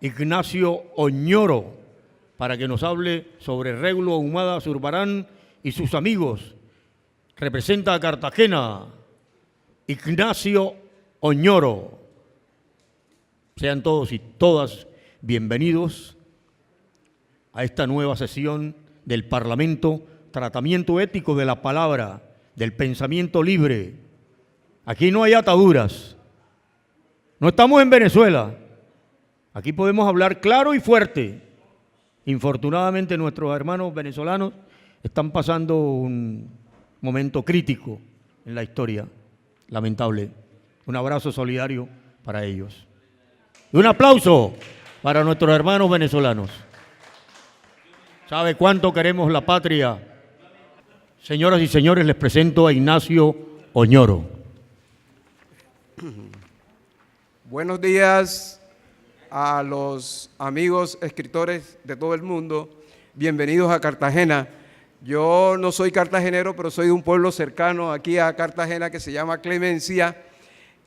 Ignacio Oñoro, para que nos hable sobre Régulo Ahumada Zurbarán y sus amigos. Representa a Cartagena, Ignacio Oñoro. Sean todos y todas bienvenidos a esta nueva sesión del Parlamento, tratamiento ético de la palabra, del pensamiento libre. Aquí no hay ataduras. No estamos en Venezuela. Aquí podemos hablar claro y fuerte. Infortunadamente nuestros hermanos venezolanos están pasando un momento crítico en la historia, lamentable. Un abrazo solidario para ellos. Y un aplauso para nuestros hermanos venezolanos. ¿Sabe cuánto queremos la patria? Señoras y señores, les presento a Ignacio Oñoro. Buenos días a los amigos escritores de todo el mundo. Bienvenidos a Cartagena. Yo no soy cartagenero, pero soy de un pueblo cercano aquí a Cartagena que se llama Clemencia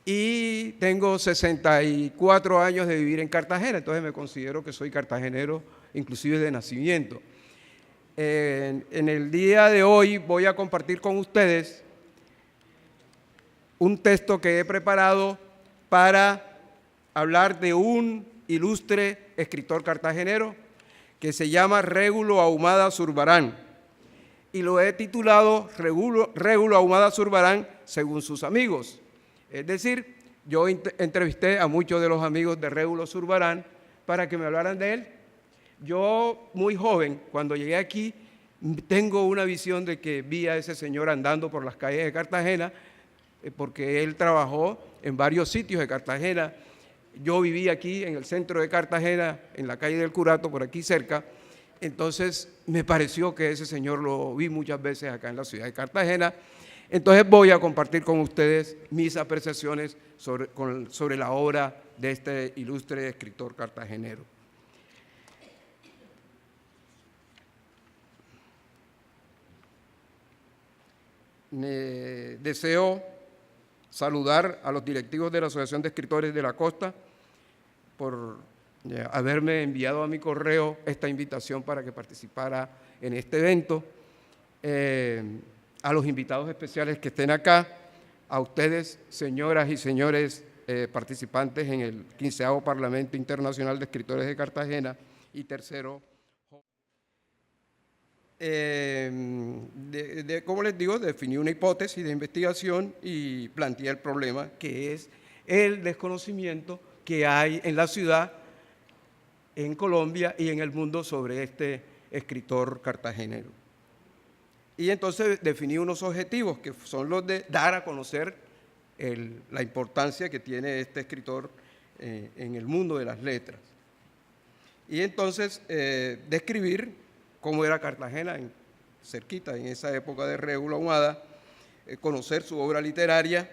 y tengo 64 años de vivir en Cartagena, entonces me considero que soy cartagenero, inclusive de nacimiento. En el día de hoy voy a compartir con ustedes un texto que he preparado para hablar de un ilustre escritor cartagenero que se llama Régulo Ahumada Zurbarán y lo he titulado Régulo Ahumada Zurbarán según sus amigos. Es decir, yo entrevisté a muchos de los amigos de Régulo Zurbarán para que me hablaran de él. Yo, muy joven, cuando llegué aquí, tengo una visión de que vi a ese señor andando por las calles de Cartagena, porque él trabajó en varios sitios de Cartagena. Yo viví aquí en el centro de Cartagena, en la calle del Curato, por aquí cerca. Entonces me pareció que ese señor lo vi muchas veces acá en la ciudad de Cartagena. Entonces voy a compartir con ustedes mis apreciaciones sobre la obra de este ilustre escritor cartagenero. Deseo saludar a los directivos de la Asociación de Escritores de la Costa por haberme enviado a mi correo esta invitación para que participara en este evento, a los invitados especiales que estén acá, a ustedes, señoras y señores participantes en el 15º Parlamento Internacional de Escritores de Cartagena y tercero. Como les digo, definí una hipótesis de investigación y planteé el problema, que es el desconocimiento que hay en la ciudad, en Colombia y en el mundo sobre este escritor cartagenero. Y entonces definí unos objetivos que son los de dar a conocer la importancia que tiene este escritor en el mundo de las letras. Y entonces describir cómo era Cartagena, cerquita, en esa época de Régulo Ahumada, conocer su obra literaria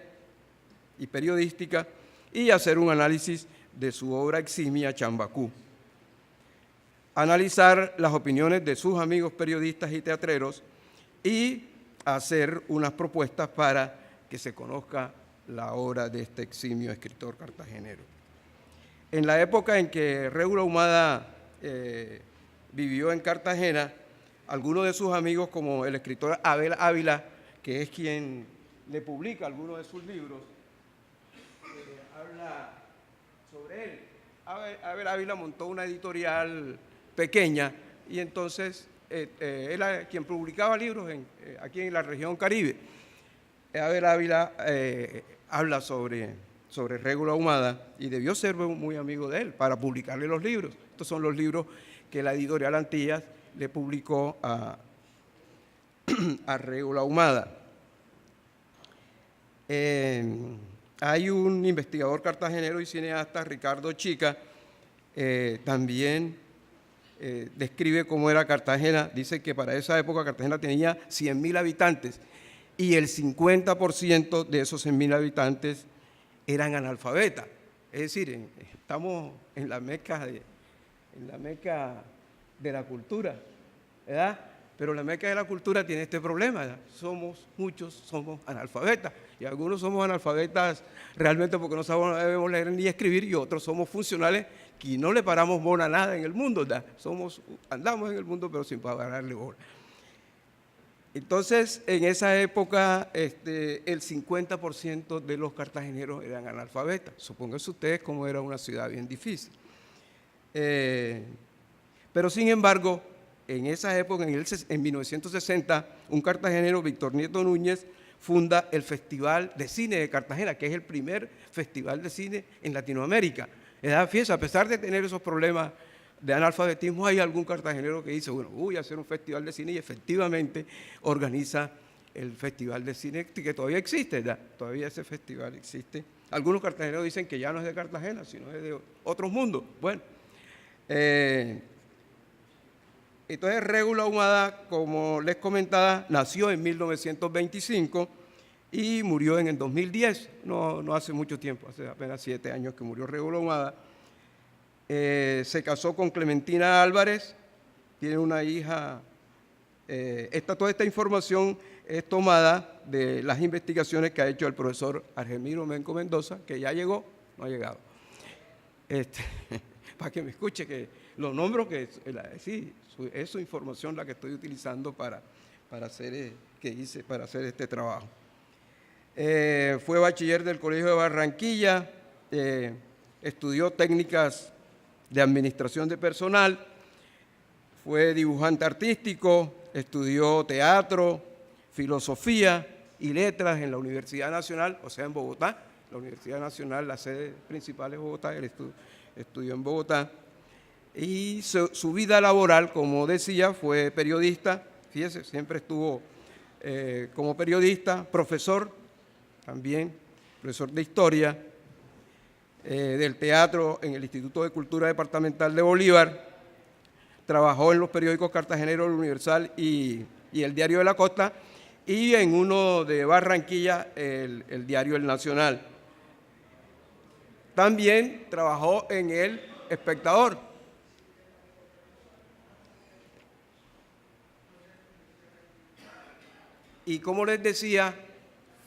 y periodística y hacer un análisis de su obra eximia Chambacú. Analizar las opiniones de sus amigos periodistas y teatreros y hacer unas propuestas para que se conozca la obra de este eximio escritor cartagenero. En la época en que Régulo Ahumada vivió en Cartagena, algunos de sus amigos, como el escritor Abel Ávila, que es quien le publica algunos de sus libros, habla sobre él. Abel Ávila montó una editorial pequeña y entonces él era quien publicaba libros aquí en la región Caribe. Abel Ávila habla sobre Régulo Ahumada y debió ser muy amigo de él para publicarle los libros. Estos son los libros que la editorial Antillas le publicó a Régulo Ahumada. Hay un investigador cartagenero y cineasta, Ricardo Chica, también describe cómo era Cartagena. Dice que para esa época Cartagena tenía 100.000 habitantes y el 50% de esos 100.000 habitantes eran analfabetas. Es decir, estamos en la meca de la cultura, ¿verdad? Pero la meca de la cultura tiene este problema, ¿verdad? Muchos somos analfabetas, y algunos somos analfabetas realmente porque no sabemos leer ni escribir, y otros somos funcionales Aquí no le paramos bola a nada en el mundo, ¿verdad? Andamos en el mundo pero sin pararle bola. Entonces, en esa época, el 50% de los cartageneros eran analfabetas. Supónganse ustedes cómo era una ciudad bien difícil. Pero, sin embargo, en esa época, en 1960, un cartagenero, Víctor Nieto Núñez, funda el Festival de Cine de Cartagena, que es el primer festival de cine en Latinoamérica. Fíjense, a pesar de tener esos problemas de analfabetismo, hay algún cartagenero que dice, bueno, voy a hacer un festival de cine, y efectivamente organiza el Festival de Cine, que todavía existe, ¿verdad? Todavía ese festival existe. Algunos cartageneros dicen que ya no es de Cartagena, sino es de otros mundos. Bueno, entonces Régulo Ahumada, como les comentaba, nació en 1925 y murió en el 2010, no hace mucho tiempo, hace apenas 7 años que murió Régulo Ahumada. Se casó con Clementina Álvarez, tiene una hija. Toda esta información es tomada de las investigaciones que ha hecho el profesor Argemiro Menco Mendoza, que ya llegó, no ha llegado. Para que me escuche, que los nombro, que sí, es su información la que estoy utilizando para hacer este trabajo. Fue bachiller del Colegio de Barranquilla, estudió técnicas de administración de personal, fue dibujante artístico, estudió teatro, filosofía y letras en la Universidad Nacional, o sea, en Bogotá. La Universidad Nacional, la sede principal es Bogotá, él estudió en Bogotá. Y su vida laboral, como decía, fue periodista, fíjese, siempre estuvo como periodista, profesor también, profesor de historia, del teatro en el Instituto de Cultura Departamental de Bolívar, trabajó en los periódicos cartageneros El Universal y el Diario de la Costa, y en uno de Barranquilla, el diario El Nacional. También trabajó en El Espectador. Y como les decía,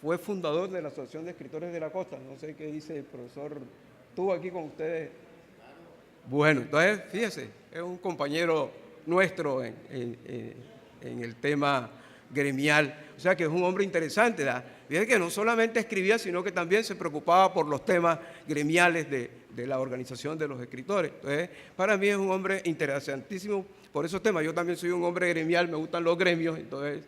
fue fundador de la Asociación de Escritores de la Costa. No sé qué dice el profesor, estuvo aquí con ustedes. Bueno, entonces, fíjese, es un compañero nuestro en el tema gremial. O sea que es un hombre interesante, ¿verdad? Fíjese que no solamente escribía, sino que también se preocupaba por los temas gremiales de la organización de los escritores. Entonces, para mí es un hombre interesantísimo por esos temas. Yo también soy un hombre gremial, me gustan los gremios, entonces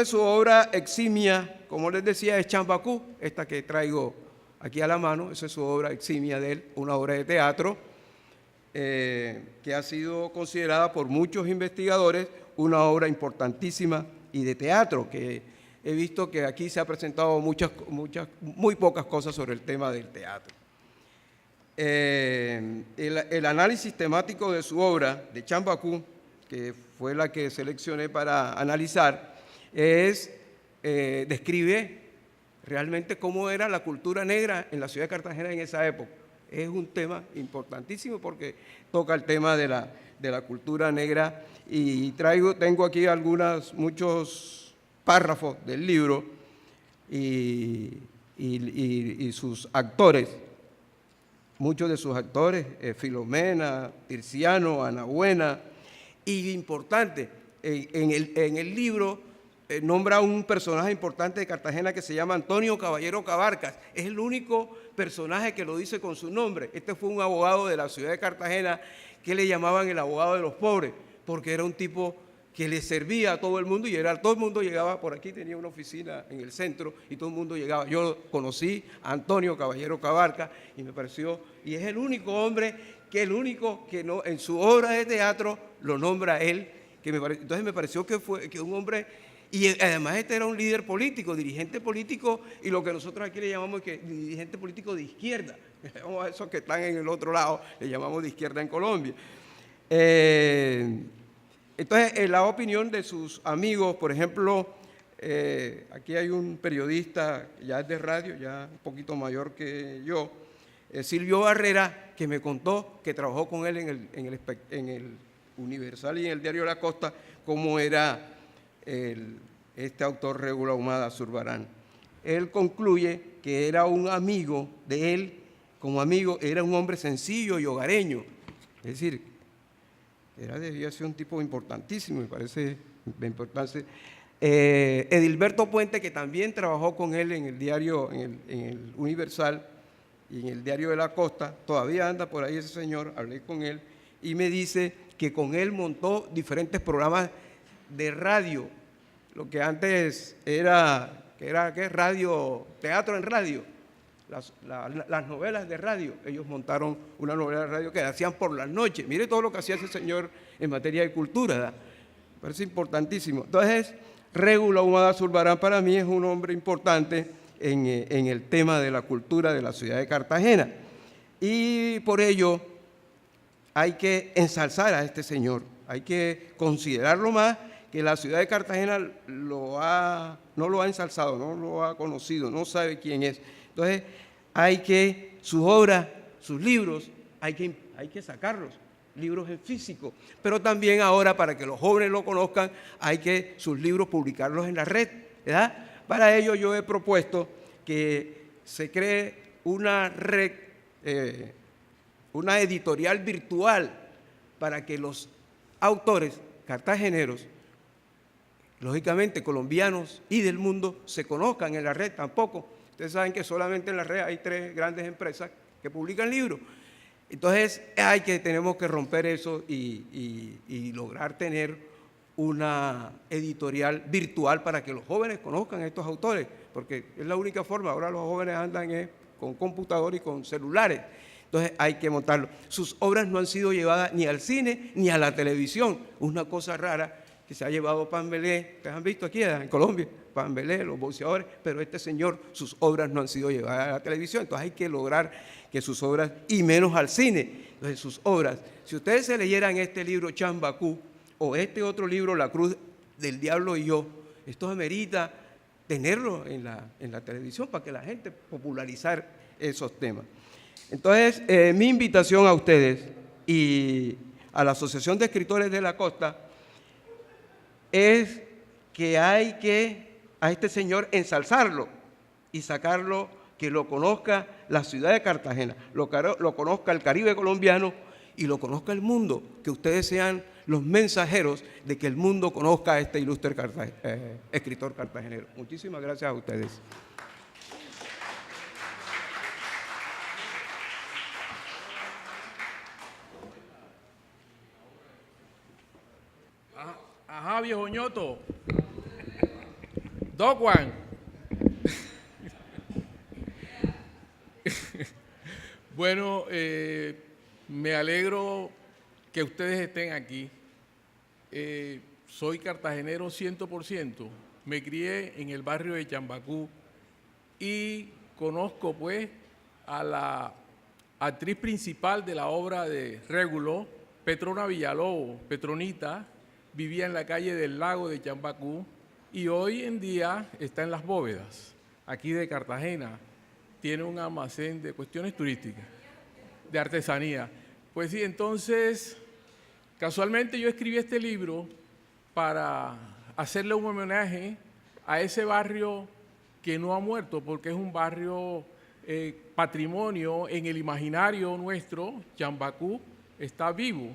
su obra eximia, como les decía, es Chambacú, esta que traigo aquí a la mano. Esa es su obra eximia de él, una obra de teatro que ha sido considerada por muchos investigadores una obra importantísima, y de teatro, que he visto que aquí se ha presentado muy pocas cosas sobre el tema del teatro. El análisis temático de su obra, de Chambacú, que fue la que seleccioné para analizar, describe realmente cómo era la cultura negra en la ciudad de Cartagena en esa época. Es un tema importantísimo porque toca el tema de la cultura negra, y tengo aquí muchos párrafos del libro y sus actores. Muchos de sus actores, Filomena, Tirciano, Ana Buena, y importante, en el libro nombra un personaje importante de Cartagena que se llama Antonio Caballero Cabarcas. Es el único personaje que lo dice con su nombre. Este fue un abogado de la ciudad de Cartagena que le llamaban el abogado de los pobres, porque era un tipo que le servía a todo el mundo, y todo el mundo llegaba por aquí, tenía una oficina en el centro y todo el mundo llegaba. Yo conocí a Antonio Caballero Cabarcas y me pareció, y es el único hombre que no, en su obra de teatro lo nombra él, entonces me pareció que un hombre, y además este era un líder político, dirigente político, y lo que nosotros aquí le llamamos dirigente político de izquierda. A esos que están en el otro lado le llamamos de izquierda en Colombia. Entonces, la opinión de sus amigos, por ejemplo, aquí hay un periodista, ya es de radio, ya un poquito mayor que yo, Silvio Barrera, que me contó que trabajó con él en el Universal y en el Diario de la Costa, cómo era este autor Régulo Ahumada Zurbarán. él concluye que era un amigo de él, como amigo, era un hombre sencillo y hogareño. Es decir, debía ser un tipo importantísimo, me parece de importancia. Edilberto Puente, que también trabajó con él en el diario, en el Universal y en el diario de la Costa, todavía anda por ahí ese señor, hablé con él, y me dice que con él montó diferentes programas de radio, lo que antes era radio, teatro en radio, las novelas de radio. Ellos montaron una novela de radio que la hacían por las noches. Mire todo lo que hacía ese señor en materia de cultura, ¿verdad? Me parece importantísimo. Entonces, Régulo Ahumada Zurbarán para mí es un hombre importante en el tema de la cultura de la ciudad de Cartagena. Y por ello hay que ensalzar a este señor, hay que considerarlo más, que la ciudad de Cartagena no lo ha ensalzado, no lo ha conocido, no sabe quién es. Entonces, hay que, sus obras, sus libros, hay que sacarlos, libros en físico, pero también ahora, para que los jóvenes lo conozcan, hay que sus libros publicarlos en la red, ¿verdad? Para ello yo he propuesto que se cree una red, una editorial virtual, para que los autores cartageneros, lógicamente colombianos y del mundo, se conozcan en la red tampoco. Ustedes saben que solamente en la red hay 3 grandes empresas que publican libros. Entonces tenemos que romper eso y lograr tener una editorial virtual para que los jóvenes conozcan a estos autores, porque es la única forma. Ahora los jóvenes andan con computador y con celulares. Entonces hay que montarlo. Sus obras no han sido llevadas ni al cine ni a la televisión. Una cosa rara que se ha llevado Pambelé, que han visto aquí en Colombia, Pambelé, los boxeadores, pero este señor, sus obras no han sido llevadas a la televisión. Entonces hay que lograr que sus obras, y menos al cine. Entonces sus obras, si ustedes se leyeran este libro Chambacú o este otro libro La Cruz del Diablo y yo, esto amerita tenerlo en la televisión para que la gente popularizar esos temas. Entonces, mi invitación a ustedes y a la Asociación de Escritores de la Costa es que hay que a este señor ensalzarlo y sacarlo, que lo conozca la ciudad de Cartagena, lo conozca el Caribe colombiano y lo conozca el mundo, que ustedes sean los mensajeros de que el mundo conozca a este ilustre escritor cartagenero. Muchísimas gracias a ustedes. Ajá, viejo ñoto. Don Juan. Bueno, me alegro que ustedes estén aquí. Soy cartagenero 100%. Me crié en el barrio de Chambacú y conozco pues a la actriz principal de la obra de Régulo, Petrona Villalobos. Petronita vivía en la calle del Lago de Chambacú y hoy en día está en Las Bóvedas, aquí de Cartagena. Tiene un almacén de cuestiones turísticas, de artesanía. Pues sí, entonces, casualmente yo escribí este libro para hacerle un homenaje a ese barrio que no ha muerto, porque es un barrio patrimonio en el imaginario nuestro. Chambacú está vivo.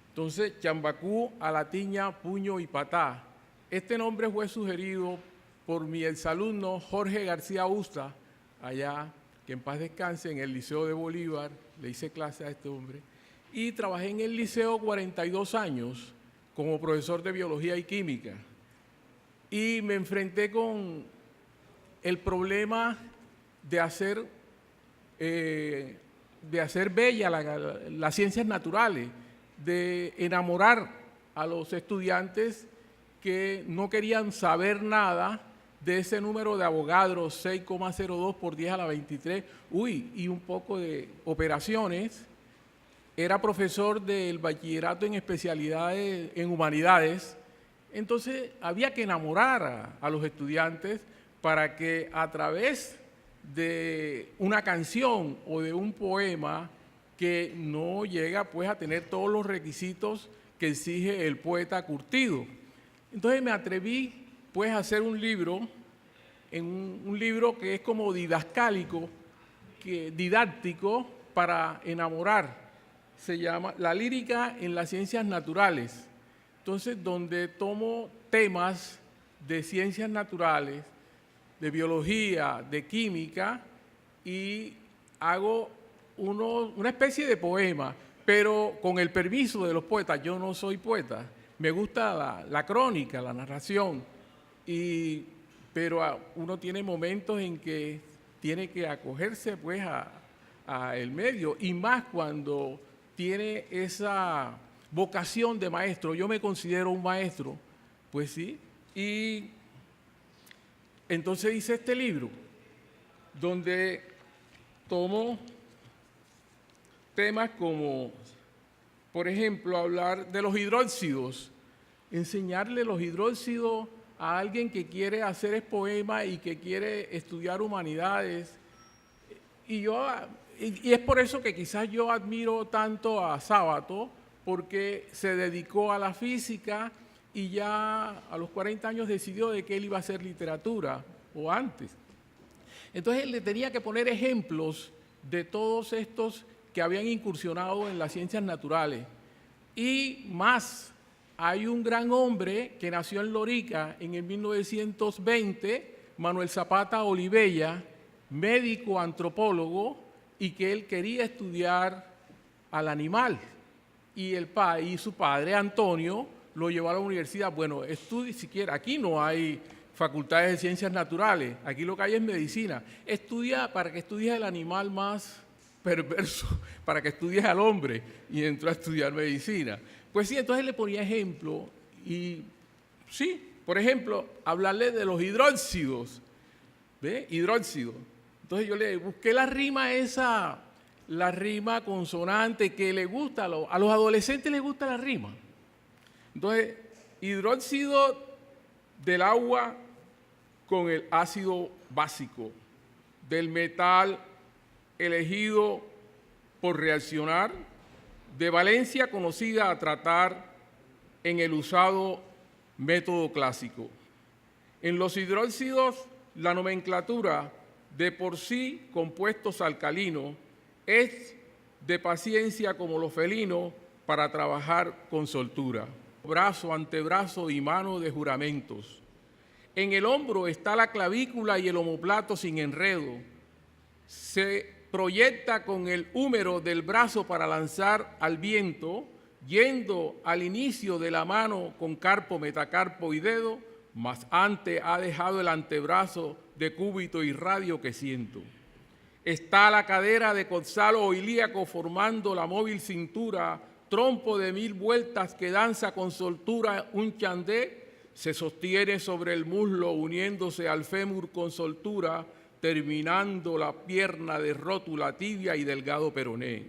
Entonces, Chambacú, a la tiña, puño y patá. Este nombre fue sugerido por mi exalumno Jorge García Usta, allá, que en paz descanse, en el Liceo de Bolívar. Le hice clase a este hombre. Y trabajé en el liceo 42 años como profesor de biología y química. Y me enfrenté con el problema de hacer bella las ciencias naturales, de enamorar a los estudiantes que no querían saber nada de ese número de Avogadro, 6,02 por 10 a la 23, y un poco de operaciones. Era profesor del bachillerato en especialidades en humanidades, entonces había que enamorar a los estudiantes para que a través de una canción o de un poema que no llega pues a tener todos los requisitos que exige el poeta curtido. Entonces me atreví pues a hacer un libro en un libro que es como didascálico, didáctico para enamorar. Se llama La lírica en las ciencias naturales. Entonces, donde tomo temas de ciencias naturales, de biología, de química, y hago una especie de poema, pero con el permiso de los poetas. Yo no soy poeta, me gusta la crónica, la narración, pero uno tiene momentos en que tiene que acogerse pues a el medio, y más cuando tiene esa vocación de maestro. Yo me considero un maestro, pues sí, y entonces hice este libro, donde tomo temas como, por ejemplo, hablar de los hidróxidos, enseñarle los hidróxidos a alguien que quiere hacer poema y que quiere estudiar humanidades. Y es por eso que quizás yo admiro tanto a Sábato, porque se dedicó a la física y ya a los 40 años decidió de que él iba a hacer literatura, o antes. Entonces él le tenía que poner ejemplos de todos estos que habían incursionado en las ciencias naturales. Y más, hay un gran hombre que nació en Lorica en el 1920, Manuel Zapata Olivella, médico antropólogo, y que él quería estudiar al animal. Y su padre, Antonio, lo llevó a la universidad. Bueno, estudie siquiera, aquí no hay facultades de ciencias naturales, aquí lo que hay es medicina. Estudia para que estudies el animal más perverso, para que estudies al hombre, y entró a estudiar medicina. Pues sí, entonces le ponía ejemplo, y sí, por ejemplo, hablarle de los hidróxidos, ¿ve? Hidróxidos. Entonces yo le busqué la rima consonante que le gusta, a los adolescentes les gusta la rima. Entonces, hidróxido del agua con el ácido básico, del metal elegido por reaccionar, de valencia conocida a tratar en el usado método clásico. En los hidróxidos, la nomenclatura de por sí compuestos alcalinos es de paciencia como los felinos para trabajar con soltura. Brazo, antebrazo y mano de juramentos. En el hombro está la clavícula y el omóplato sin enredo. Se proyecta con el húmero del brazo para lanzar al viento, yendo al inicio de la mano con carpo, metacarpo y dedo, mas antes ha dejado el antebrazo de cúbito y radio que siento. Está la cadera de coxalo o ilíaco formando la móvil cintura, trompo de 1000 vueltas que danza con soltura un chandé, se sostiene sobre el muslo uniéndose al fémur con soltura, terminando la pierna de rótula tibia y delgado peroné.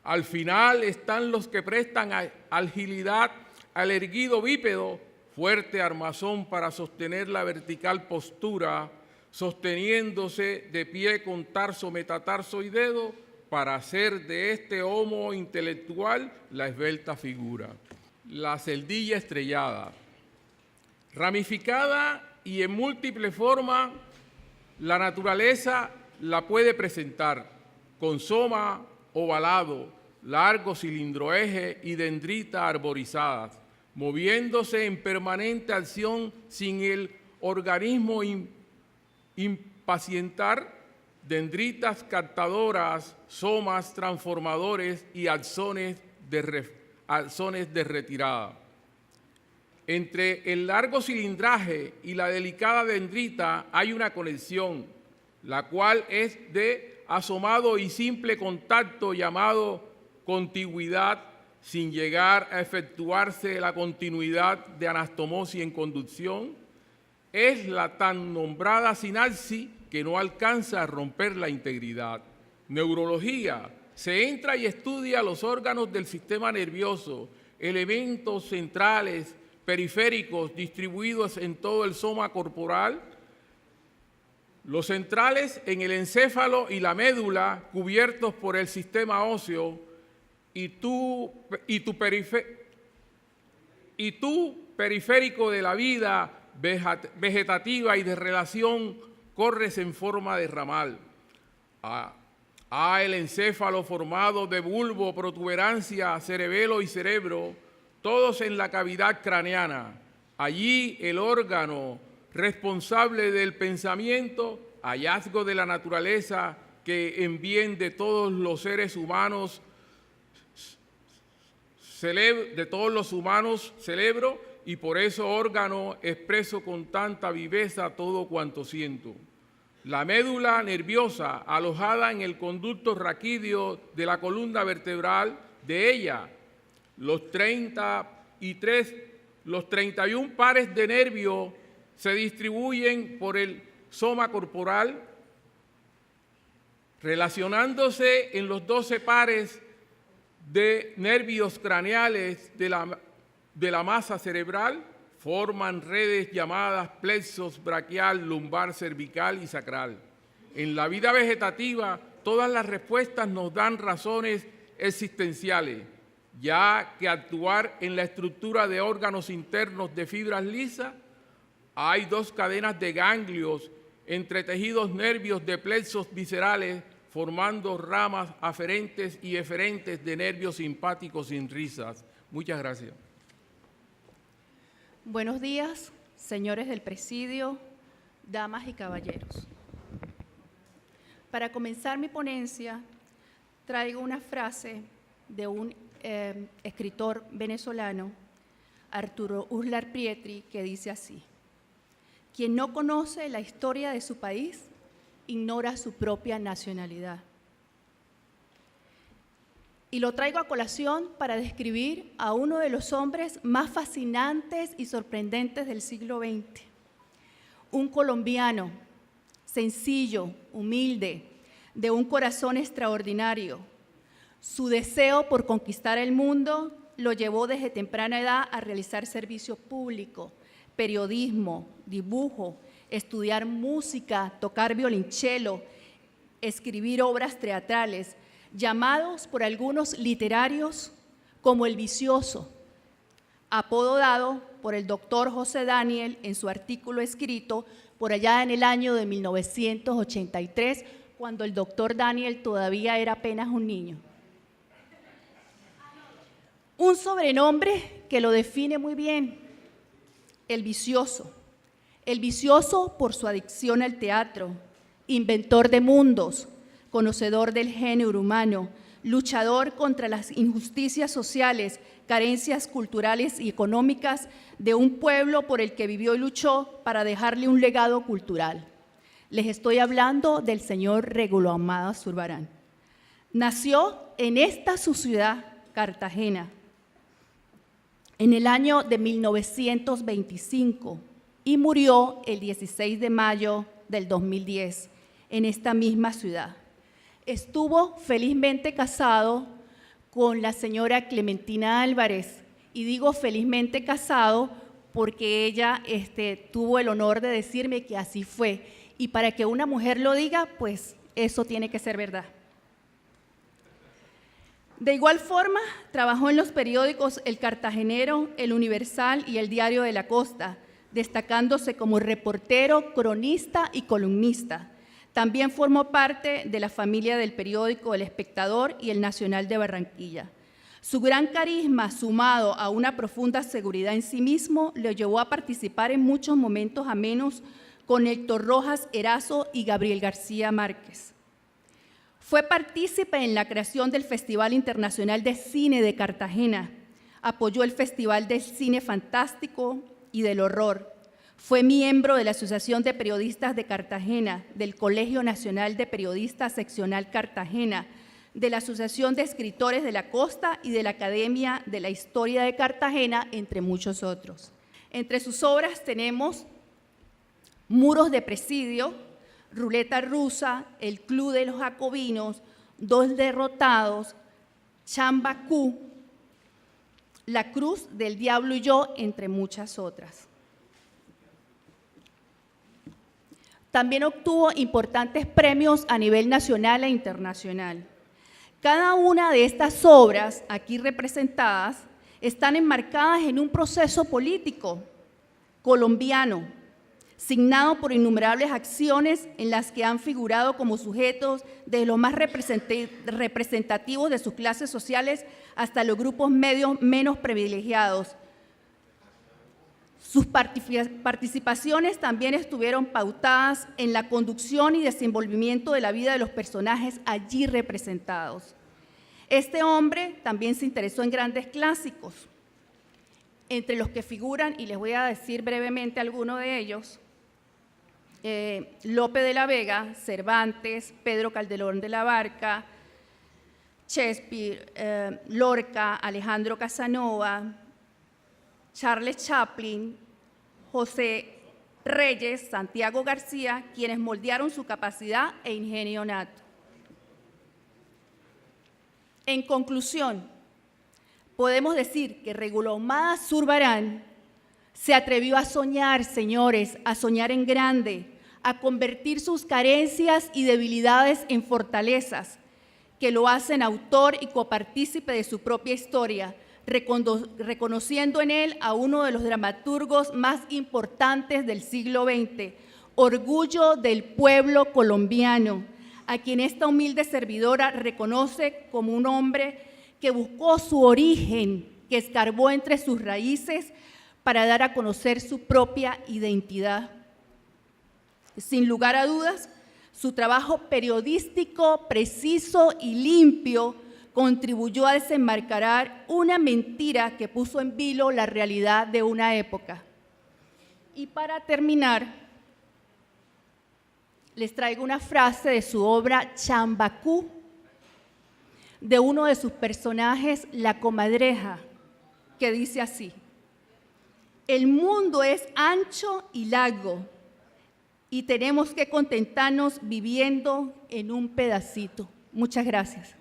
Al final están los que prestan agilidad al erguido bípedo, fuerte armazón para sostener la vertical postura, sosteniéndose de pie con tarso, metatarso y dedo, para hacer de este homo intelectual la esbelta figura. La celdilla estrellada. Ramificada y en múltiple forma, la naturaleza la puede presentar con soma ovalado, largo cilindroeje y dendrita arborizadas, moviéndose en permanente acción sin el organismo impacientar, dendritas captadoras, somas transformadores y axones de retirada. Entre el largo cilindraje y la delicada dendrita hay una conexión, la cual es de asomado y simple contacto llamado contigüidad, sin llegar a efectuarse la continuidad de anastomosis en conducción. Es la tan nombrada sinapsis que no alcanza a romper la integridad. Neurología. Se entra y estudia los órganos del sistema nervioso, elementos centrales, periféricos distribuidos en todo el soma corporal, los centrales en el encéfalo y la médula cubiertos por el sistema óseo y tú periférico de la vida vegetativa y de relación corres en forma de ramal. El encéfalo formado de bulbo, protuberancia, cerebelo y cerebro, todos en la cavidad craneana. Allí el órgano responsable del pensamiento, hallazgo de la naturaleza que en bien de todos los seres humanos celebro, y por eso órgano expreso con tanta viveza todo cuanto siento. La médula nerviosa alojada en el conducto raquídeo de la columna vertebral, de ella los 31 pares de nervios se distribuyen por el soma corporal, relacionándose en los 12 pares de nervios craneales de la masa cerebral, forman redes llamadas plexos braquial, lumbar, cervical y sacral. En la vida vegetativa, todas las respuestas nos dan razones existenciales, ya que actuar en la estructura de órganos internos de fibras lisas, hay 2 cadenas de ganglios entre tejidos nervios de plexos viscerales, formando ramas aferentes y eferentes de nervios simpáticos sin risas. Muchas gracias. Buenos días, señores del presidio, damas y caballeros. Para comenzar mi ponencia, traigo una frase de un escritor venezolano, Arturo Uslar Pietri, que dice así: quien no conoce la historia de su país, ignora su propia nacionalidad. Y lo traigo a colación para describir a uno de los hombres más fascinantes y sorprendentes del siglo XX. Un colombiano, sencillo, humilde, de un corazón extraordinario. Su deseo por conquistar el mundo lo llevó desde temprana edad a realizar servicio público, periodismo, dibujo, estudiar música, tocar violonchelo, escribir obras teatrales, llamados por algunos literarios como el vicioso, apodo dado por el doctor José Daniel en su artículo escrito por allá en el año de 1983, cuando el doctor Daniel todavía era apenas un niño. Un sobrenombre que lo define muy bien: el vicioso. El vicioso por su adicción al teatro, inventor de mundos, conocedor del género humano, luchador contra las injusticias sociales, carencias culturales y económicas de un pueblo por el que vivió y luchó para dejarle un legado cultural. Les estoy hablando del señor Régulo Ahumada Zurbarán. Nació en esta su ciudad, Cartagena, en el año de 1925 y murió el 16 de mayo del 2010 en esta misma ciudad. Estuvo felizmente casado con la señora Clementina Álvarez, y digo felizmente casado porque ella tuvo el honor de decirme que así fue, y para que una mujer lo diga, pues eso tiene que ser verdad. De igual forma, trabajó en los periódicos El Cartagenero, El Universal y El Diario de la Costa, destacándose como reportero, cronista y columnista. También formó parte de la familia del periódico El Espectador y El Nacional de Barranquilla. Su gran carisma, sumado a una profunda seguridad en sí mismo, le llevó a participar en muchos momentos amenos con Héctor Rojas Erazo y Gabriel García Márquez. Fue partícipe en la creación del Festival Internacional de Cine de Cartagena, apoyó el Festival del Cine Fantástico y del Horror. Fue miembro de la Asociación de Periodistas de Cartagena, del Colegio Nacional de Periodistas Seccional Cartagena, de la Asociación de Escritores de la Costa y de la Academia de la Historia de Cartagena, entre muchos otros. Entre sus obras tenemos Muros de Presidio, Ruleta Rusa, El Club de los Jacobinos, Dos Derrotados, Chambacú, La Cruz del Diablo y yo, entre muchas otras. También obtuvo importantes premios a nivel nacional e internacional. Cada una de estas obras aquí representadas están enmarcadas en un proceso político colombiano, signado por innumerables acciones en las que han figurado como sujetos de los más representativos de sus clases sociales hasta los grupos medios menos privilegiados. Sus participaciones también estuvieron pautadas en la conducción y desenvolvimiento de la vida de los personajes allí representados. Este hombre también se interesó en grandes clásicos, entre los que figuran, y les voy a decir brevemente algunos de ellos, Lope de la Vega, Cervantes, Pedro Calderón de la Barca, Shakespeare, Lorca, Alejandro Casanova, Charles Chaplin, José Reyes, Santiago García, quienes moldearon su capacidad e ingenio nato. En conclusión, podemos decir que Regulo Ahumada Zurbarán se atrevió a soñar, señores, a soñar en grande, a convertir sus carencias y debilidades en fortalezas, que lo hacen autor y copartícipe de su propia historia, reconociendo en él a uno de los dramaturgos más importantes del siglo XX, orgullo del pueblo colombiano, a quien esta humilde servidora reconoce como un hombre que buscó su origen, que escarbó entre sus raíces para dar a conocer su propia identidad. Sin lugar a dudas, su trabajo periodístico, preciso y limpio contribuyó a desenmascarar una mentira que puso en vilo la realidad de una época. Y para terminar, les traigo una frase de su obra Chambacú, de uno de sus personajes, La Comadreja, que dice así: el mundo es ancho y largo y tenemos que contentarnos viviendo en un pedacito. Muchas gracias.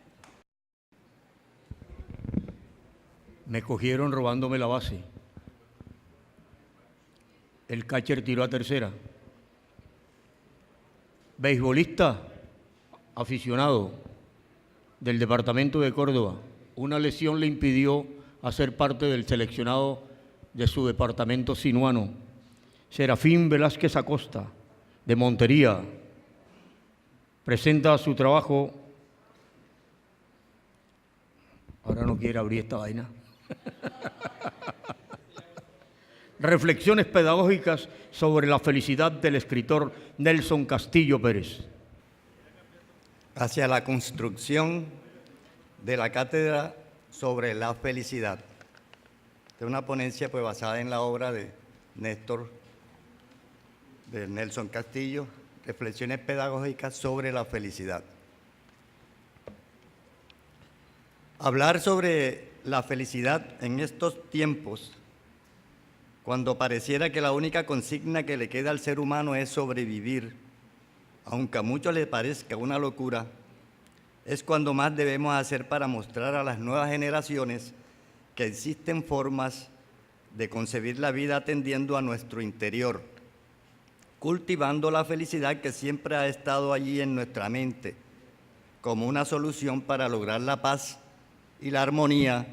Me cogieron robándome la base. El catcher tiró a tercera. Beisbolista aficionado del departamento de Córdoba. Una lesión le impidió hacer parte del seleccionado de su departamento sinuano. Serafín Velázquez Acosta, de Montería, presenta su trabajo. Ahora no quiere abrir esta vaina. Reflexiones pedagógicas sobre la felicidad del escritor Nelson Castillo Pérez. Hacia la construcción de la cátedra sobre la felicidad. Es una ponencia pues basada en la obra de Néstor, de Nelson Castillo, Reflexiones pedagógicas sobre la felicidad. Hablar sobre la felicidad en estos tiempos, cuando pareciera que la única consigna que le queda al ser humano es sobrevivir, aunque a muchos les parezca una locura, es cuando más debemos hacer para mostrar a las nuevas generaciones que existen formas de concebir la vida atendiendo a nuestro interior, cultivando la felicidad que siempre ha estado allí en nuestra mente, como una solución para lograr la paz y la armonía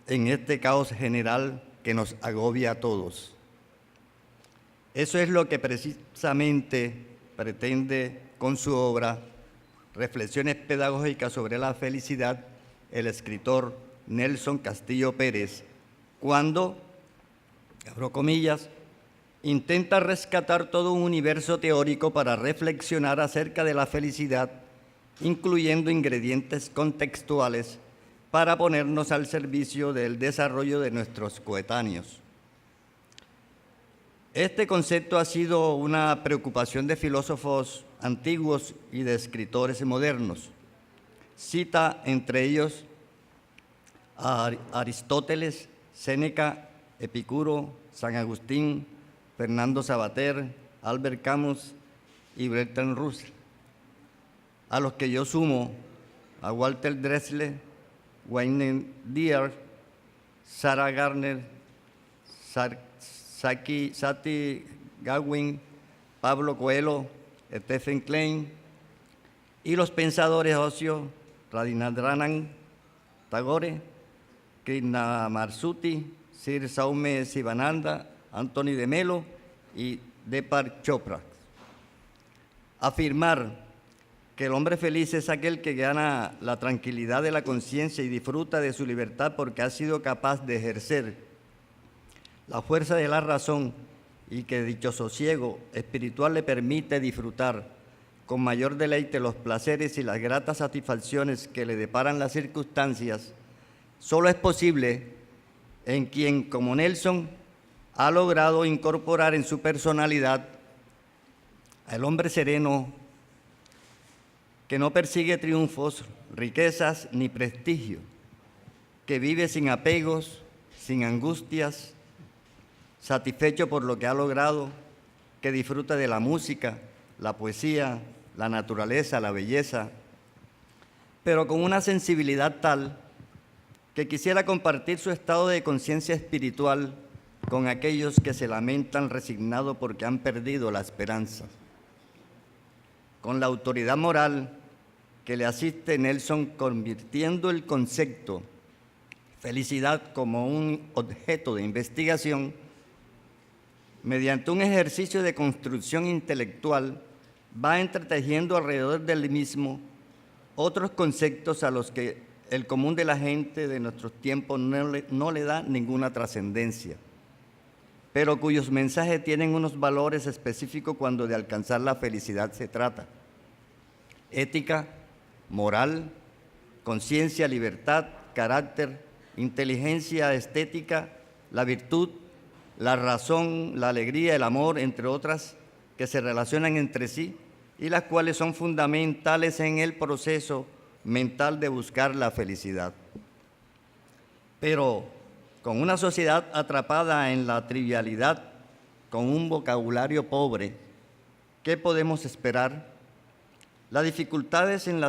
en este caos general que nos agobia a todos. Eso es lo que precisamente pretende con su obra Reflexiones pedagógicas sobre la felicidad el escritor Nelson Castillo Pérez, cuando, abro comillas, intenta rescatar todo un universo teórico para reflexionar acerca de la felicidad, incluyendo ingredientes contextuales para ponernos al servicio del desarrollo de nuestros coetáneos. Este concepto ha sido una preocupación de filósofos antiguos y de escritores modernos. Cita entre ellos a Aristóteles, Séneca, Epicuro, San Agustín, Fernando Savater, Albert Camus y Bertrand Russell, a los que yo sumo a Walter Dressler, Wayne Dyer, Sarah Gardner, Sati Gawin, Pablo Coelho, Stephen Klein y los pensadores ocios Rabindranath Tagore, Krishnamurti, Sir Saume Sivananda, Anthony de Melo y Deepak Chopra. Afirmar que el hombre feliz es aquel que gana la tranquilidad de la conciencia y disfruta de su libertad porque ha sido capaz de ejercer la fuerza de la razón y que dicho sosiego espiritual le permite disfrutar con mayor deleite los placeres y las gratas satisfacciones que le deparan las circunstancias, solo es posible en quien, como Nelson, ha logrado incorporar en su personalidad al hombre sereno que no persigue triunfos, riquezas ni prestigio, que vive sin apegos, sin angustias, satisfecho por lo que ha logrado, que disfruta de la música, la poesía, la naturaleza, la belleza, pero con una sensibilidad tal que quisiera compartir su estado de conciencia espiritual con aquellos que se lamentan resignados porque han perdido la esperanza. Con la autoridad moral que le asiste, Nelson, convirtiendo el concepto felicidad como un objeto de investigación, mediante un ejercicio de construcción intelectual, va entretejiendo alrededor del mismo otros conceptos a los que el común de la gente de nuestros tiempos no le da ninguna trascendencia, pero cuyos mensajes tienen unos valores específicos cuando de alcanzar la felicidad se trata. Ética, moral, conciencia, libertad, carácter, inteligencia estética, la virtud, la razón, la alegría, el amor, entre otras, que se relacionan entre sí y las cuales son fundamentales en el proceso mental de buscar la felicidad. Pero con una sociedad atrapada en la trivialidad, con un vocabulario pobre, ¿qué podemos esperar? Las dificultades en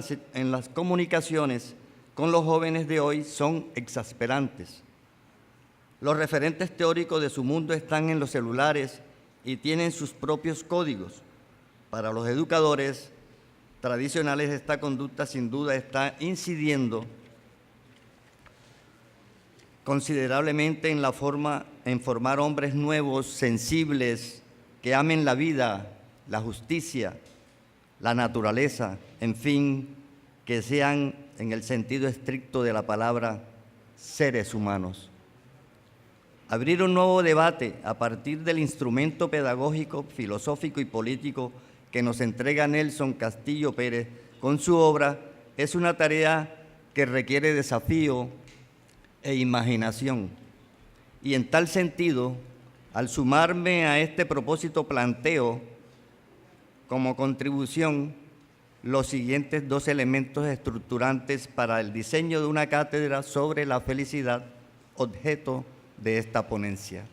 las comunicaciones con los jóvenes de hoy son exasperantes. Los referentes teóricos de su mundo están en los celulares y tienen sus propios códigos. Para los educadores tradicionales, esta conducta sin duda está incidiendo considerablemente en formar hombres nuevos, sensibles, que amen la vida, la justicia, la naturaleza, en fin, que sean, en el sentido estricto de la palabra, seres humanos. Abrir un nuevo debate a partir del instrumento pedagógico, filosófico y político que nos entrega Nelson Castillo Pérez con su obra es una tarea que requiere desafío e imaginación. Y en tal sentido, al sumarme a este propósito, planteo como contribución los siguientes dos elementos estructurantes para el diseño de una cátedra sobre la felicidad, objeto de esta ponencia.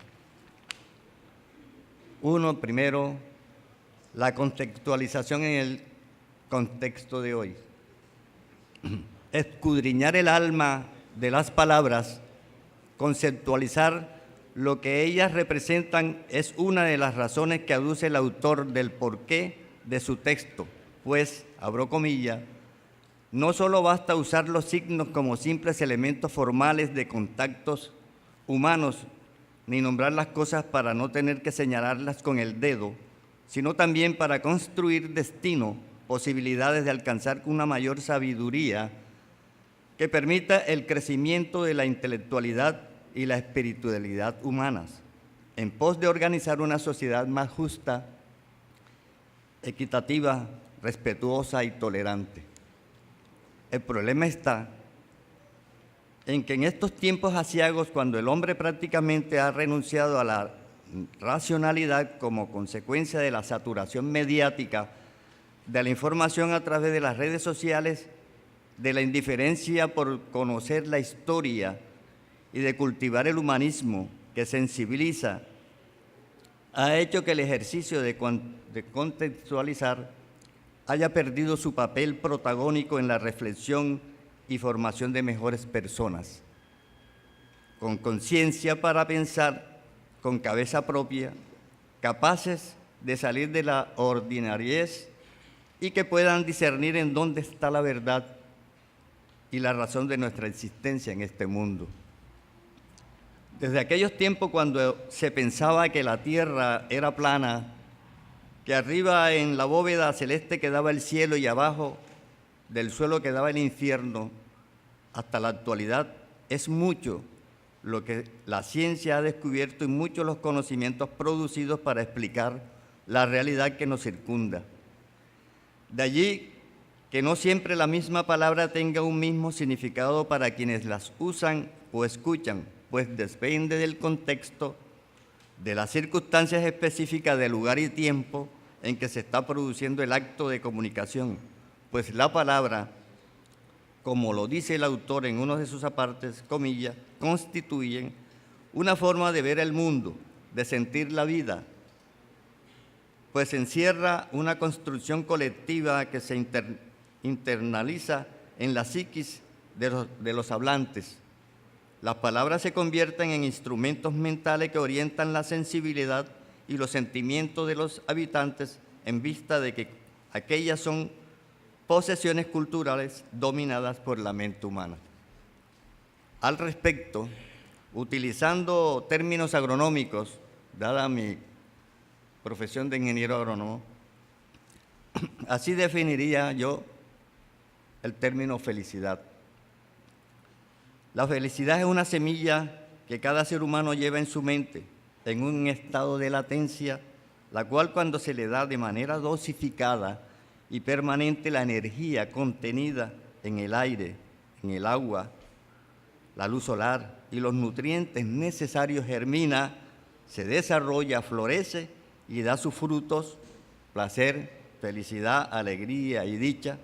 Uno, primero, la contextualización en el contexto de hoy. Escudriñar el alma de las palabras, conceptualizar lo que ellas representan es una de las razones que aduce el autor del porqué de su texto, pues, abro comillas, no solo basta usar los signos como simples elementos formales de contactos humanos, ni nombrar las cosas para no tener que señalarlas con el dedo, sino también para construir destino, posibilidades de alcanzar una mayor sabiduría que permita el crecimiento de la intelectualidad y la espiritualidad humanas, en pos de organizar una sociedad más justa, equitativa, respetuosa y tolerante. El problema está en que en estos tiempos aciagos, cuando el hombre prácticamente ha renunciado a la racionalidad como consecuencia de la saturación mediática de la información a través de las redes sociales, de la indiferencia por conocer la historia y de cultivar el humanismo que sensibiliza, ha hecho que el ejercicio de contextualizar haya perdido su papel protagónico en la reflexión y formación de mejores personas, con conciencia para pensar, con cabeza propia, capaces de salir de la ordinariez y que puedan discernir en dónde está la verdad y la razón de nuestra existencia en este mundo. Desde aquellos tiempos cuando se pensaba que la tierra era plana que arriba en la bóveda celeste quedaba el cielo y abajo del suelo quedaba el infierno, hasta la actualidad es mucho lo que la ciencia ha descubierto y muchos los conocimientos producidos para explicar la realidad que nos circunda. De allí que no siempre la misma palabra tenga un mismo significado para quienes las usan o escuchan, pues depende del contexto, de las circunstancias específicas del lugar y tiempo en que se está produciendo el acto de comunicación, pues la palabra, como lo dice el autor en uno de sus apartes, comillas, constituyen una forma de ver el mundo, de sentir la vida, pues encierra una construcción colectiva que se internaliza en la psiquis de los hablantes. Las palabras se convierten en instrumentos mentales que orientan la sensibilidad y los sentimientos de los habitantes en vista de que aquellas son posesiones culturales dominadas por la mente humana. Al respecto, utilizando términos agronómicos, dada mi profesión de ingeniero agrónomo, así definiría yo el término felicidad. La felicidad es una semilla que cada ser humano lleva en su mente, en un estado de latencia, la cual cuando se le da de manera dosificada y permanente la energía contenida en el aire, en el agua, la luz solar y los nutrientes necesarios, germina, se desarrolla, florece y da sus frutos, placer, felicidad, alegría y dicha,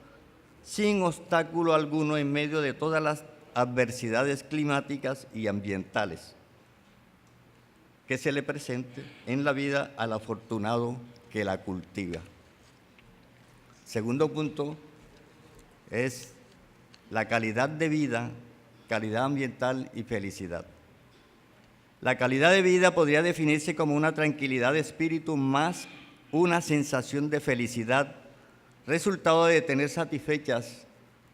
sin obstáculo alguno en medio de todas las adversidades climáticas y ambientales que se le presente en la vida al afortunado que la cultiva. Segundo punto es la calidad de vida, calidad ambiental y felicidad. La calidad de vida podría definirse como una tranquilidad de espíritu más una sensación de felicidad, resultado de tener satisfechas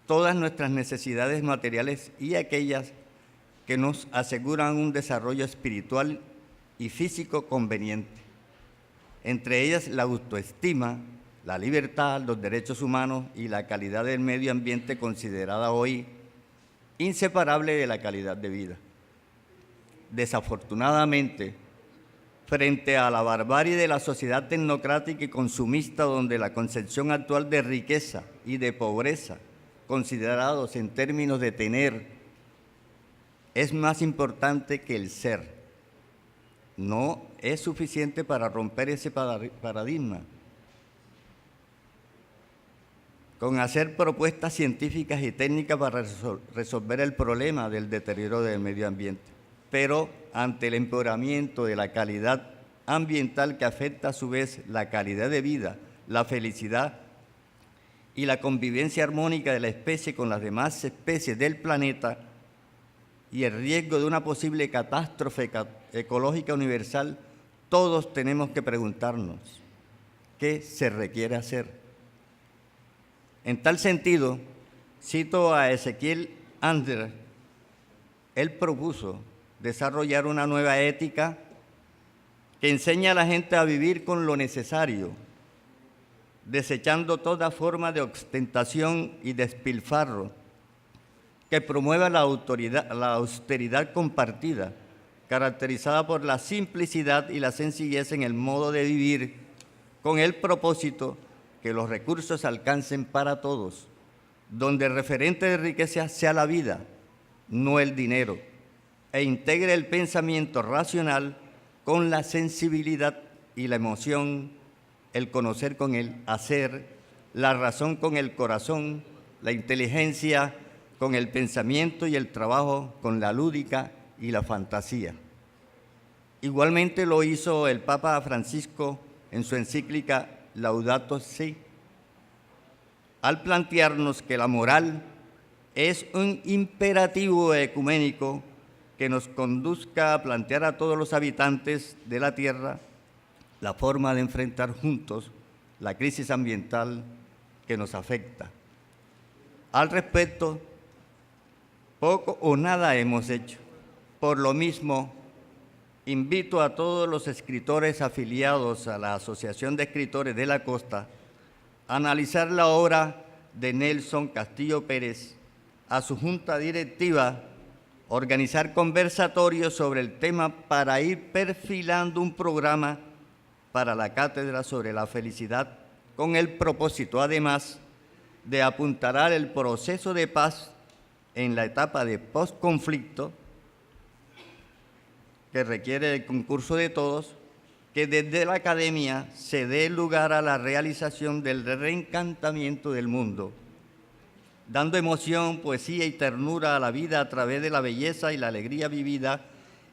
todas nuestras necesidades materiales y aquellas que nos aseguran un desarrollo espiritual y físico conveniente. Entre ellas la autoestima, la libertad, los derechos humanos y la calidad del medio ambiente considerada hoy inseparable de la calidad de vida. Desafortunadamente, frente a la barbarie de la sociedad tecnocrática y consumista, donde la concepción actual de riqueza y de pobreza, considerados en términos de tener, es más importante que el ser. No es suficiente para romper ese paradigma. Con hacer propuestas científicas y técnicas para resolver el problema del deterioro del medio ambiente, pero ante el empeoramiento de la calidad ambiental que afecta a su vez la calidad de vida, la felicidad y la convivencia armónica de la especie con las demás especies del planeta y el riesgo de una posible catástrofe ecológica universal, todos tenemos que preguntarnos, ¿qué se requiere hacer? En tal sentido, cito a Ezequiel Ander. Él propuso desarrollar una nueva ética que enseña a la gente a vivir con lo necesario, desechando toda forma de ostentación y despilfarro, que promueva la austeridad compartida, caracterizada por la simplicidad y la sencillez en el modo de vivir, con el propósito que los recursos alcancen para todos, donde el referente de riqueza sea la vida, no el dinero, e integre el pensamiento racional con la sensibilidad y la emoción, el conocer con el hacer, la razón con el corazón, la inteligencia con el pensamiento y el trabajo con la lúdica y la fantasía. Igualmente lo hizo el Papa Francisco en su encíclica Laudato Si, al plantearnos que la moral es un imperativo ecuménico que nos conduzca a plantear a todos los habitantes de la Tierra la forma de enfrentar juntos la crisis ambiental que nos afecta. Al respecto, poco o nada hemos hecho. Por lo mismo, invito a todos los escritores afiliados a la Asociación de Escritores de la Costa a analizar la obra de Nelson Castillo Pérez, a su junta directiva, organizar conversatorios sobre el tema para ir perfilando un programa para la cátedra sobre la felicidad, con el propósito, además, de apuntalar el proceso de paz en la etapa de postconflicto, que requiere el concurso de todos, que desde la academia se dé lugar a la realización del reencantamiento del mundo, dando emoción, poesía y ternura a la vida a través de la belleza y la alegría vivida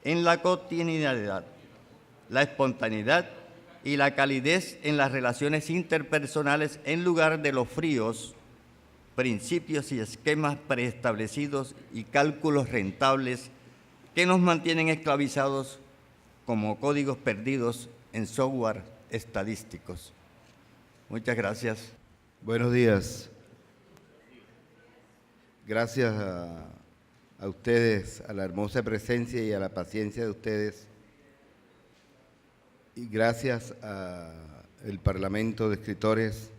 en la cotidianidad, la espontaneidad y la calidez en las relaciones interpersonales en lugar de los fríos principios y esquemas preestablecidos y cálculos rentables que nos mantienen esclavizados como códigos perdidos en software estadísticos. Muchas gracias. Buenos días. Gracias a ustedes, a la hermosa presencia y a la paciencia de ustedes. Y gracias al Parlamento de Escritores,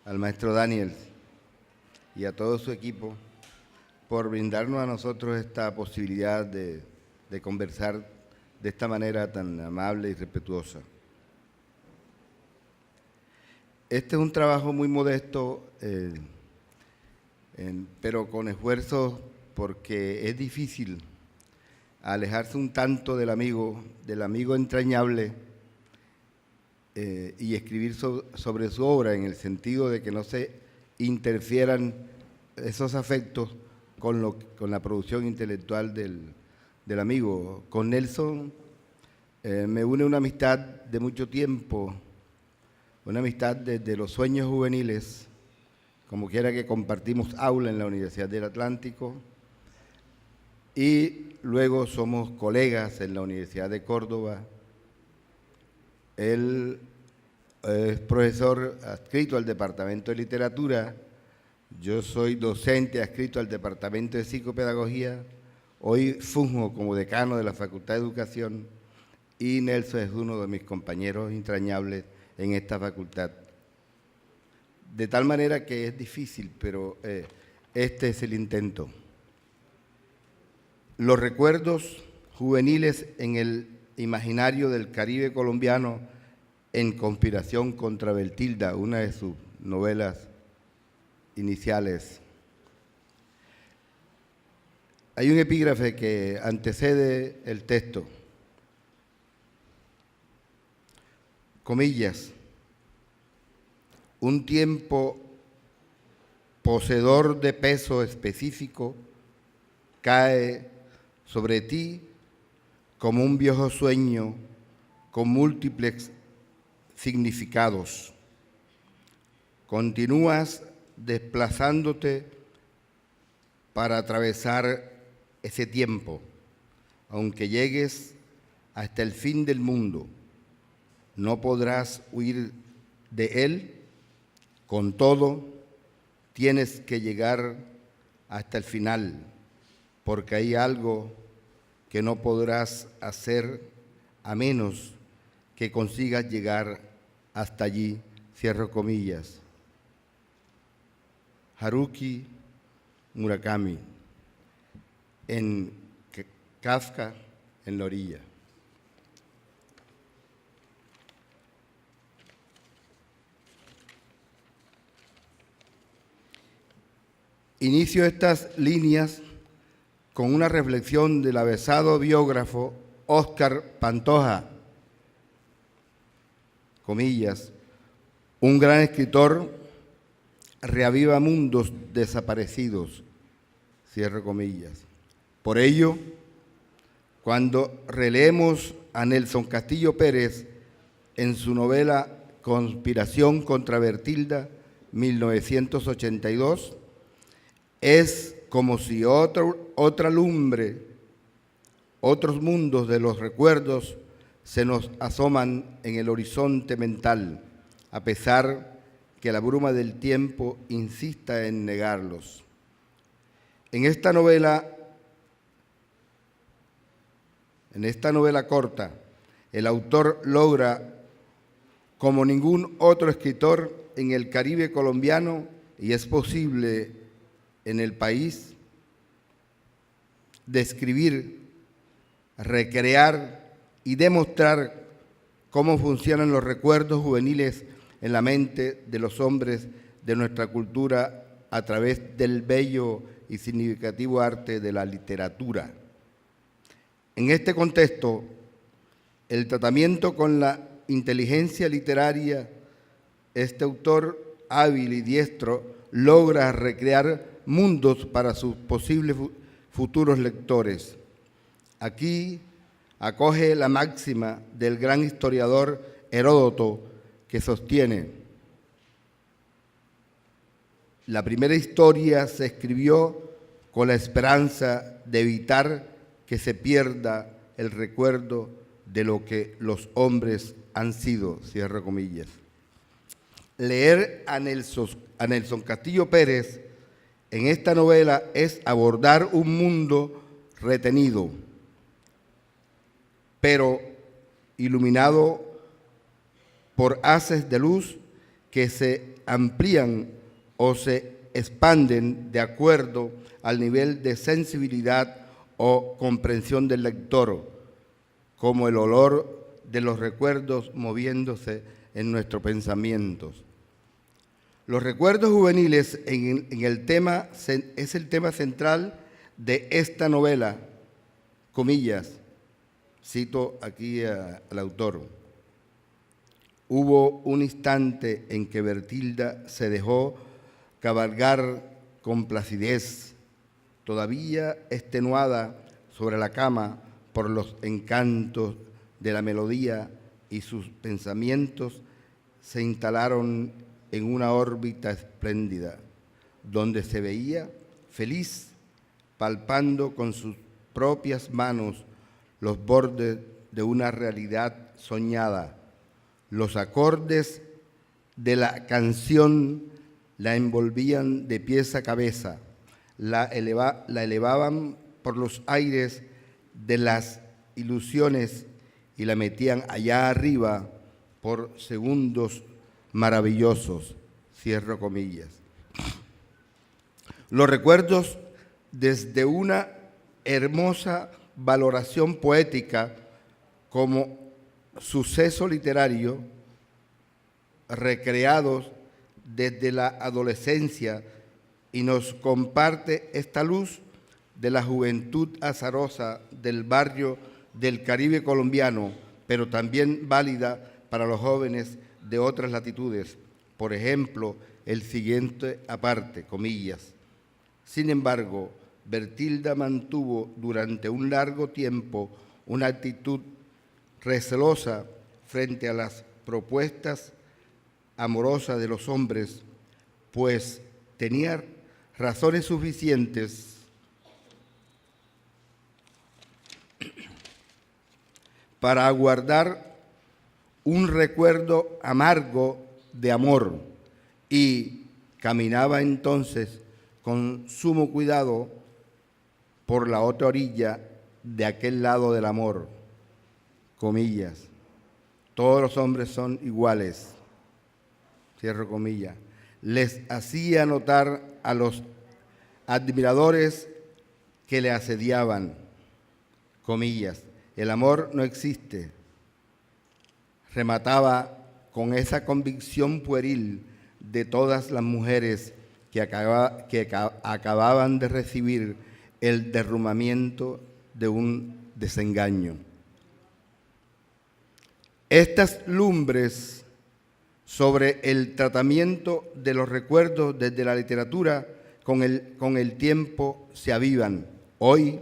al maestro Daniel y a todo su equipo por brindarnos a nosotros esta posibilidad de conversar de esta manera tan amable y respetuosa. Este es un trabajo muy modesto, pero con esfuerzo, porque es difícil alejarse un tanto del amigo entrañable y escribir sobre su obra, en el sentido de que no se interfieran esos afectos con la producción intelectual del amigo. Con Nelson me une una amistad de mucho tiempo, una amistad desde los sueños juveniles, como quiera que compartimos aula en la Universidad del Atlántico, y luego somos colegas en la Universidad de Córdoba. Él es profesor adscrito al Departamento de Literatura, yo soy docente adscrito al Departamento de Psicopedagogía, hoy funjo como decano de la Facultad de Educación, y Nelson es uno de mis compañeros entrañables en esta facultad. De tal manera que es difícil, pero este es el intento. Los recuerdos juveniles en el imaginario del Caribe colombiano en Conspiración contra Bertilda, una de sus novelas iniciales. Hay un epígrafe que antecede el texto. Comillas. Un tiempo poseedor de peso específico cae sobre ti como un viejo sueño con múltiples significados. Continúas desplazándote para atravesar ese tiempo, aunque llegues hasta el fin del mundo, no podrás huir de él. Con todo, tienes que llegar hasta el final, porque hay algo que no podrás hacer a menos que consigas llegar hasta allí. Cierro comillas. Haruki Murakami, en Kafka en la orilla. Inicio estas líneas con una reflexión del avesado biógrafo Óscar Pantoja, comillas, un gran escritor reaviva mundos desaparecidos, cierro comillas. Por ello, cuando releemos a Nelson Castillo Pérez en su novela Conspiración contra Bertilda, 1982, es como si otra lumbre, otros mundos de los recuerdos se nos asoman en el horizonte mental, a pesar que la bruma del tiempo insista en negarlos. En esta novela corta, el autor logra, como ningún otro escritor en el Caribe colombiano, y es posible en el país, describir, recrear y demostrar cómo funcionan los recuerdos juveniles en la mente de los hombres de nuestra cultura a través del bello y significativo arte de la literatura. En este contexto, el tratamiento con la inteligencia literaria, este autor hábil y diestro logra recrear mundos para sus posibles futuros lectores. Aquí acoge la máxima del gran historiador Heródoto, que sostiene: la primera historia se escribió con la esperanza de evitar que se pierda el recuerdo de lo que los hombres han sido, cierro comillas. Leer a Nelson Castillo Pérez en esta novela es abordar un mundo retenido, pero iluminado por haces de luz que se amplían o se expanden de acuerdo al nivel de sensibilidad o comprensión del lector, como el olor de los recuerdos moviéndose en nuestros pensamientos. Los recuerdos juveniles es el tema central de esta novela, comillas, cito aquí al autor. Hubo un instante en que Bertilda se dejó cabalgar con placidez, todavía extenuada sobre la cama por los encantos de la melodía, y sus pensamientos se instalaron en una órbita espléndida, donde se veía feliz, palpando con sus propias manos los bordes de una realidad soñada. Los acordes de la canción la envolvían de pies a cabeza, la elevaban por los aires de las ilusiones y la metían allá arriba por segundos maravillosos, cierro comillas. Los recuerdos, desde una hermosa valoración poética como suceso literario, recreados desde la adolescencia, y nos comparte esta luz de la juventud azarosa del barrio del Caribe colombiano, pero también válida para los jóvenes de otras latitudes. Por ejemplo, el siguiente aparte, comillas. Sin embargo, Bertilda mantuvo durante un largo tiempo una actitud recelosa frente a las propuestas amorosas de los hombres, pues tenía razones suficientes para aguardar un recuerdo amargo de amor, y caminaba entonces con sumo cuidado por la otra orilla de aquel lado del amor, comillas. Todos los hombres son iguales, cierro comillas. Les hacía notar a los admiradores que le asediaban, comillas. El amor no existe. Remataba con esa convicción pueril de todas las mujeres que acababan de recibir el derrumbamiento de un desengaño. Estas lumbres sobre el tratamiento de los recuerdos desde la literatura con el tiempo se avivan. Hoy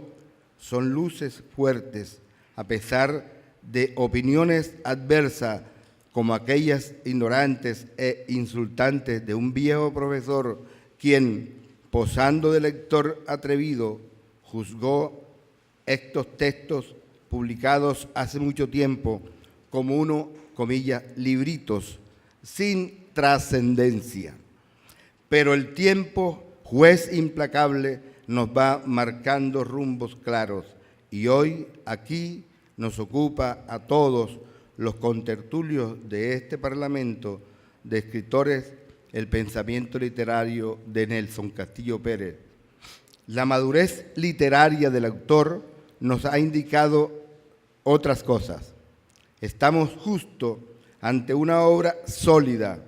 son luces fuertes, a pesar de opiniones adversas como aquellas ignorantes e insultantes de un viejo profesor, quien, posando de lector atrevido, juzgó estos textos publicados hace mucho tiempo como unos, comillas, libritos sin trascendencia. Pero el tiempo, juez implacable, nos va marcando rumbos claros, y hoy aquí nos ocupa a todos los contertulios de este Parlamento de escritores el pensamiento literario de Nelson Castillo Pérez. La madurez literaria del autor nos ha indicado otras cosas. Estamos justo ante una obra sólida,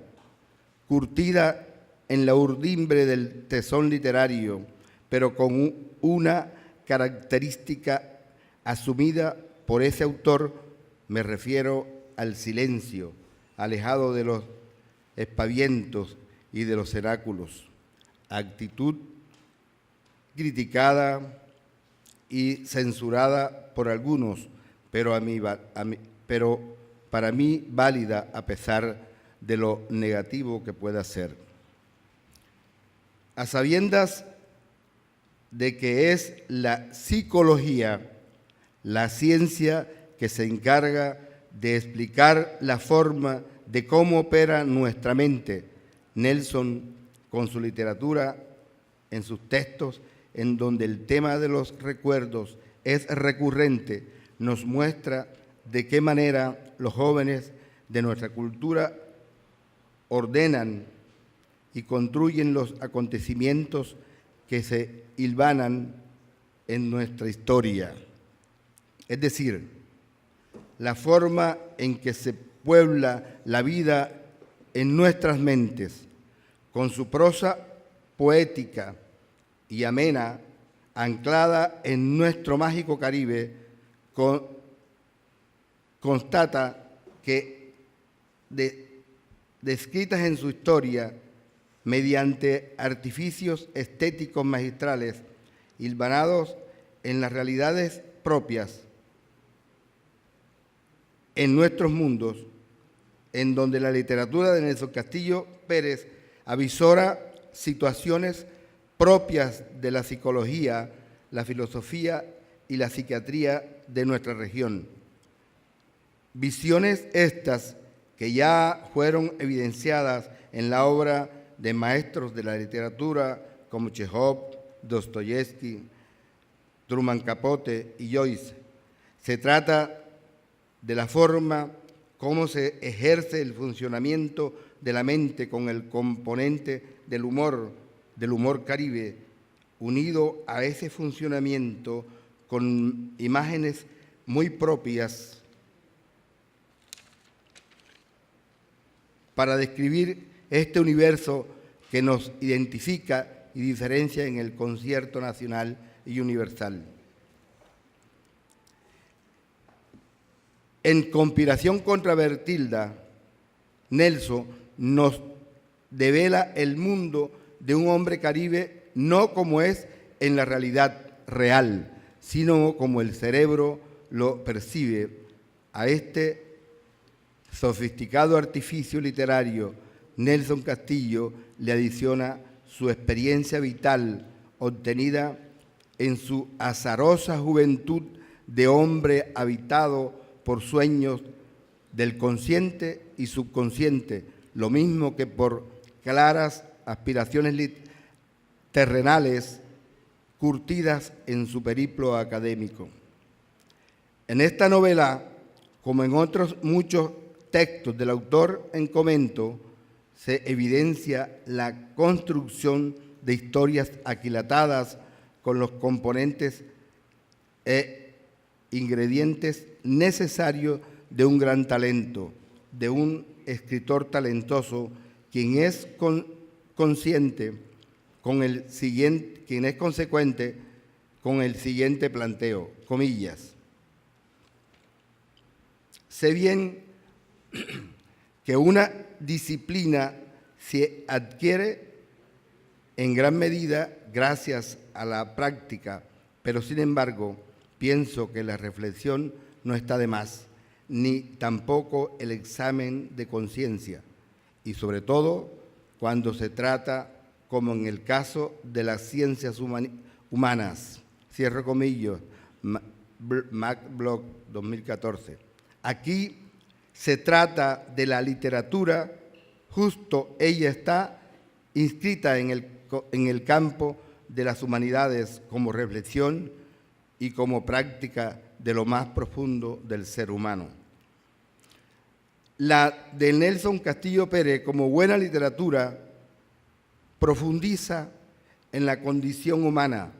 curtida en la urdimbre del tesón literario, pero con una característica asumida por ese autor, me refiero al silencio, alejado de los espavientos y de los cenáculos, actitud criticada y censurada por algunos, pero para mí válida a pesar de lo negativo que pueda ser. A sabiendas de que es la psicología, la ciencia que se encarga de explicar la forma de cómo opera nuestra mente, Nelson, con su literatura, en sus textos, en donde el tema de los recuerdos es recurrente, nos muestra de qué manera los jóvenes de nuestra cultura ordenan y construyen los acontecimientos que se hilvanan en nuestra historia. Es decir, la forma en que se puebla la vida en nuestras mentes, con su prosa poética y amena, anclada en nuestro mágico Caribe, constata que, descritas en su historia, mediante artificios estéticos magistrales, hilvanados en las realidades propias, en nuestros mundos, en donde la literatura de Nelson Castillo Pérez avisora situaciones propias de la psicología, la filosofía y la psiquiatría de nuestra región. Visiones estas que ya fueron evidenciadas en la obra de maestros de la literatura como Chekhov, Dostoyevsky, Truman Capote y Joyce. Se trata de la forma cómo se ejerce el funcionamiento de la mente con el componente del humor caribe, unido a ese funcionamiento con imágenes muy propias para describir este universo que nos identifica y diferencia en el concierto nacional y universal. En Conspiración contra Bertilda, Nelson nos devela el mundo de un hombre caribe no como es en la realidad real, sino como el cerebro lo percibe. A este sofisticado artificio literario, Nelson Castillo le adiciona su experiencia vital obtenida en su azarosa juventud de hombre habitado por sueños del consciente y subconsciente, lo mismo que por claras aspiraciones terrenales curtidas en su periplo académico. En esta novela, como en otros muchos textos del autor en comento, se evidencia la construcción de historias aquilatadas con los componentes e ingredientes necesarios de un gran talento, de un escritor talentoso, quien es consecuente con el siguiente planteo, comillas. Sé bien que una disciplina se adquiere en gran medida gracias a la práctica, pero sin embargo pienso que la reflexión no está de más, ni tampoco el examen de conciencia, y sobre todo cuando se trata, como en el caso de las ciencias humanas, cierro comillas, MacBlock 2014. Aquí se trata de la literatura, justo ella está inscrita en el campo de las humanidades como reflexión y como práctica de lo más profundo del ser humano. La de Nelson Castillo Pérez, como buena literatura, profundiza en la condición humana.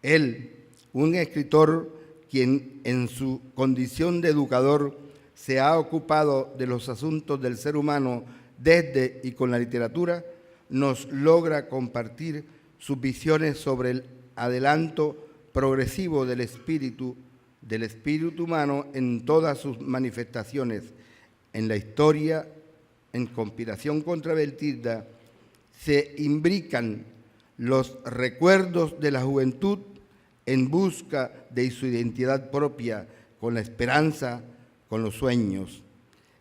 Él, un escritor quien en su condición de educador se ha ocupado de los asuntos del ser humano desde y con la literatura, nos logra compartir sus visiones sobre el adelanto progresivo del espíritu humano en todas sus manifestaciones. En la historia, en Conspiración contra Beltilda, se imbrican los recuerdos de la juventud en busca de su identidad propia, con la esperanza, con los sueños.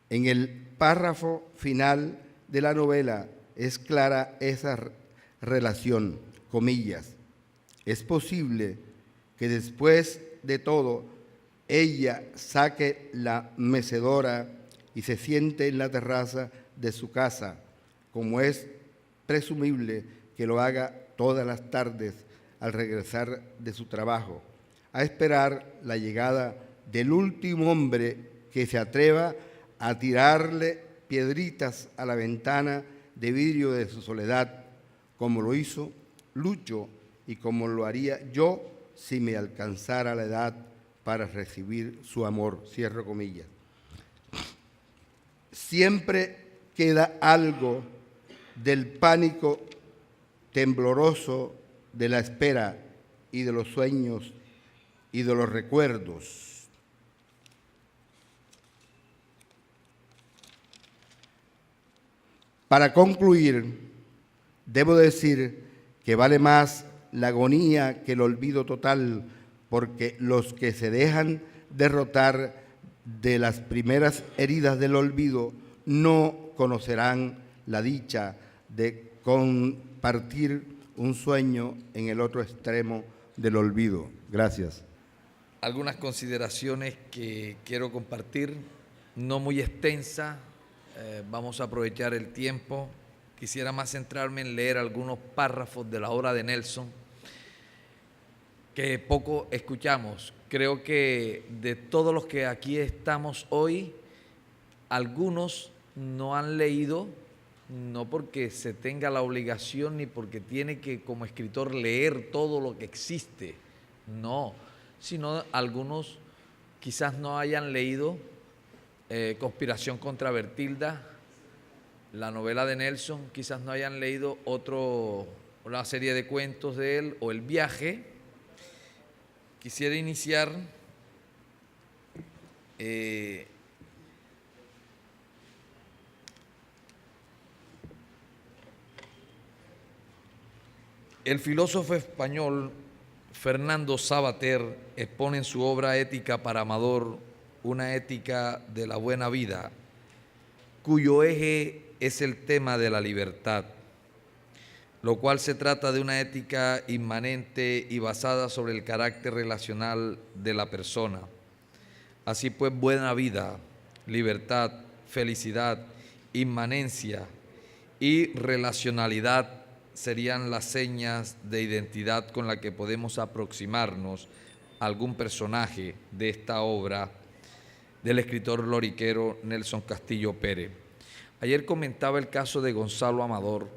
En el párrafo final de la novela es clara esa relación, comillas. Es posible que después de todo ella saque la mecedora y se siente en la terraza de su casa, como es presumible que lo haga todas las tardes al regresar de su trabajo, a esperar la llegada del último hombre que se atreva a tirarle piedritas a la ventana de vidrio de su soledad, como lo hizo Lucho y como lo haría yo si me alcanzara la edad para recibir su amor. Cierro comillas. Siempre queda algo del pánico tembloroso de la espera y de los sueños y de los recuerdos. Para concluir, debo decir que vale más la agonía que el olvido total, porque los que se dejan derrotar de las primeras heridas del olvido no conocerán la dicha de compartir un sueño en el otro extremo del olvido. Gracias. Algunas consideraciones que quiero compartir, no muy extensa, vamos a aprovechar el tiempo. Quisiera más centrarme en leer algunos párrafos de la obra de Nelson, que poco escuchamos. Creo que de todos los que aquí estamos hoy, algunos no han leído, no porque se tenga la obligación ni porque tiene que como escritor leer todo lo que existe, no, sino algunos quizás no hayan leído Conspiración contra Bertilda, la novela de Nelson, quizás no hayan leído una serie de cuentos de él o El viaje. Quisiera iniciar el filósofo español Fernando Savater expone en su obra Ética para Amador una ética de la buena vida, cuyo eje es el tema de la libertad, lo cual se trata de una ética inmanente y basada sobre el carácter relacional de la persona. Así pues, buena vida, libertad, felicidad, inmanencia y relacionalidad serían las señas de identidad con la que podemos aproximarnos a algún personaje de esta obra del escritor loriquero Nelson Castillo Pérez. Ayer comentaba el caso de Gonzalo Amador,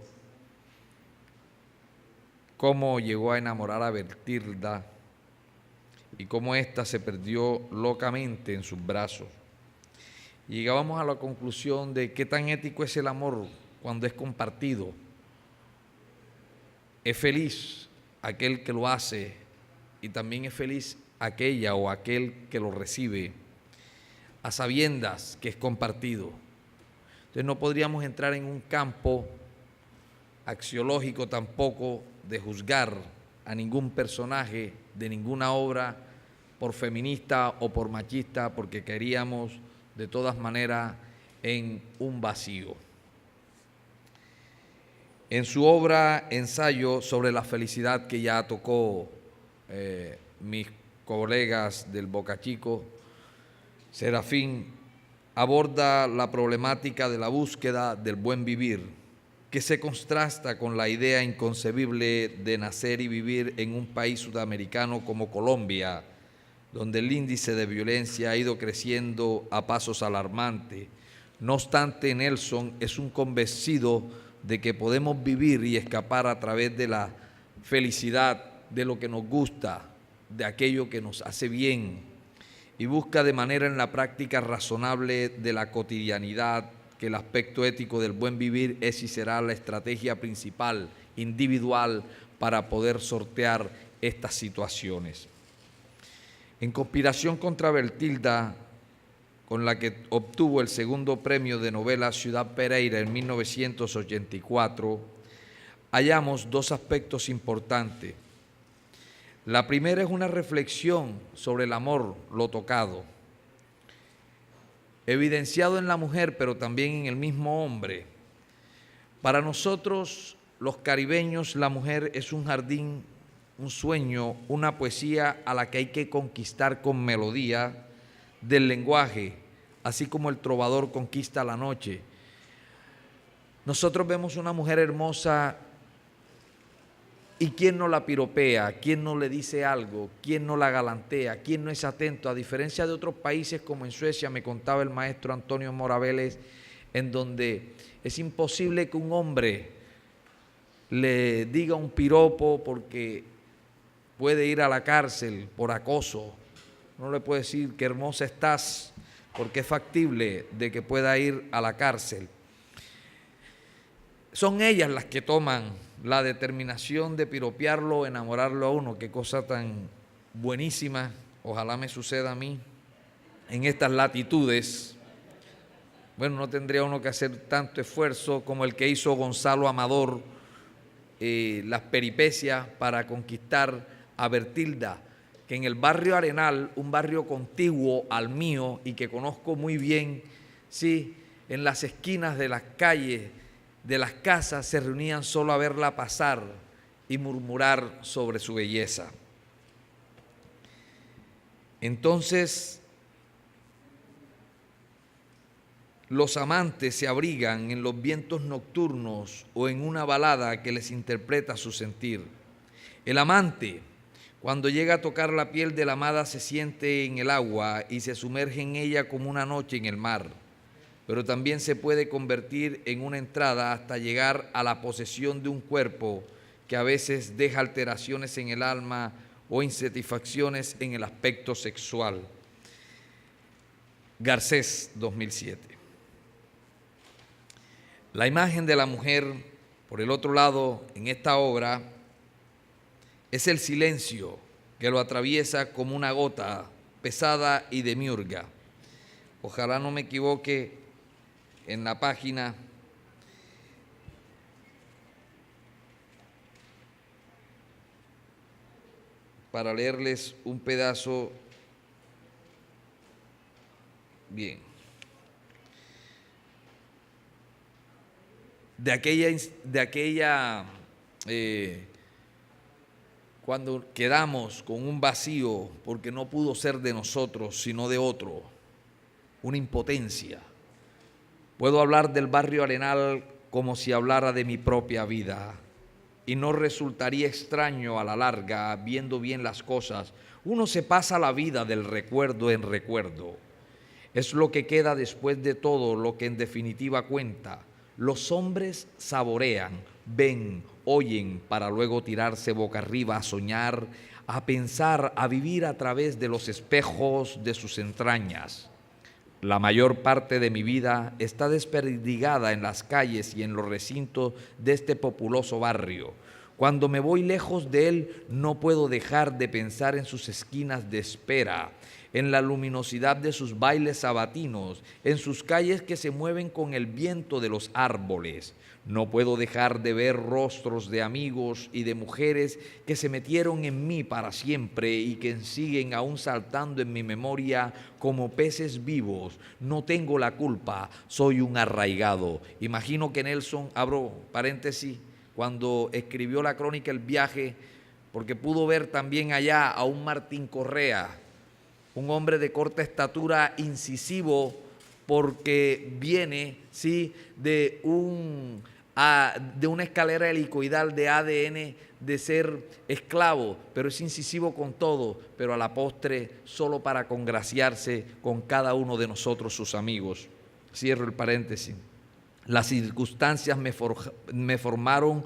cómo llegó a enamorar a Bertilda y cómo ésta se perdió locamente en sus brazos. Llegábamos a la conclusión de qué tan ético es el amor cuando es compartido. Es feliz aquel que lo hace y también es feliz aquella o aquel que lo recibe, a sabiendas que es compartido. Entonces no podríamos entrar en un campo axiológico tampoco de juzgar a ningún personaje de ninguna obra por feminista o por machista, porque caeríamos de todas maneras en un vacío. En su obra Ensayo sobre la felicidad, que ya tocó mis colegas del Boca Chico, Serafín aborda la problemática de la búsqueda del buen vivir, que se contrasta con la idea inconcebible de nacer y vivir en un país sudamericano como Colombia, donde el índice de violencia ha ido creciendo a pasos alarmantes. No obstante, Nelson es un convencido de que podemos vivir y escapar a través de la felicidad, de lo que nos gusta, de aquello que nos hace bien, y busca de manera en la práctica razonable de la cotidianidad que el aspecto ético del buen vivir es y será la estrategia principal, individual, para poder sortear estas situaciones. En conspiración contra Bertilda, con la que obtuvo el segundo premio de novela Ciudad Pereira en 1984, hallamos dos aspectos importantes. La primera es una reflexión sobre el amor, lo tocado, evidenciado en la mujer, pero también en el mismo hombre. Para nosotros, los caribeños, la mujer es un jardín, un sueño, una poesía a la que hay que conquistar con melodía del lenguaje, así como el trovador conquista la noche. Nosotros vemos una mujer hermosa y ¿quién no la piropea? ¿Quién no le dice algo? ¿Quién no la galantea? ¿Quién no es atento? A diferencia de otros países como en Suecia, me contaba el maestro Antonio Moraveles, en donde es imposible que un hombre le diga un piropo porque puede ir a la cárcel por acoso. No le puede decir que hermosa estás porque es factible de que pueda ir a la cárcel. Son ellas las que toman la determinación de piropearlo, enamorarlo a uno. Qué cosa tan buenísima, ojalá me suceda a mí en estas latitudes. Bueno, no tendría uno que hacer tanto esfuerzo como el que hizo Gonzalo Amador, las peripecias para conquistar a Bertilda, que en el barrio Arenal, un barrio contiguo al mío y que conozco muy bien, sí, en las esquinas de las calles, de las casas, se reunían solo a verla pasar y murmurar sobre su belleza. Entonces, los amantes se abrigan en los vientos nocturnos o en una balada que les interpreta su sentir. El amante, cuando llega a tocar la piel de la amada, se siente en el agua y se sumerge en ella como una noche en el mar, pero también se puede convertir en una entrada hasta llegar a la posesión de un cuerpo que a veces deja alteraciones en el alma o insatisfacciones en el aspecto sexual. Garcés, 2007. La imagen de la mujer, por el otro lado, en esta obra, es el silencio que lo atraviesa como una gota pesada y demiurga. Ojalá no me equivoque en la página. Para leerles un pedazo. Bien. De aquella cuando quedamos con un vacío porque no pudo ser de nosotros, sino de otro, una impotencia. Puedo hablar del barrio Arenal como si hablara de mi propia vida y no resultaría extraño a la larga, viendo bien las cosas. Uno se pasa la vida del recuerdo en recuerdo. Es lo que queda después de todo lo que en definitiva cuenta. Los hombres saborean, ven, oyen, para luego tirarse boca arriba a soñar, a pensar, a vivir a través de los espejos de sus entrañas. La mayor parte de mi vida está desperdigada en las calles y en los recintos de este populoso barrio. Cuando me voy lejos de él, no puedo dejar de pensar en sus esquinas de espera, en la luminosidad de sus bailes sabatinos, en sus calles que se mueven con el viento de los árboles. No puedo dejar de ver rostros de amigos y de mujeres que se metieron en mí para siempre y que siguen aún saltando en mi memoria como peces vivos. No tengo la culpa, soy un arraigado. Imagino que Nelson, abro paréntesis, cuando escribió la crónica El viaje, porque pudo ver también allá a un Martín Correa, un hombre de corta estatura, incisivo, porque viene, sí, de un de una escalera helicoidal de ADN de ser esclavo, pero es incisivo con todo, pero a la postre solo para congraciarse con cada uno de nosotros, sus amigos. Cierro el paréntesis. Las circunstancias me formaron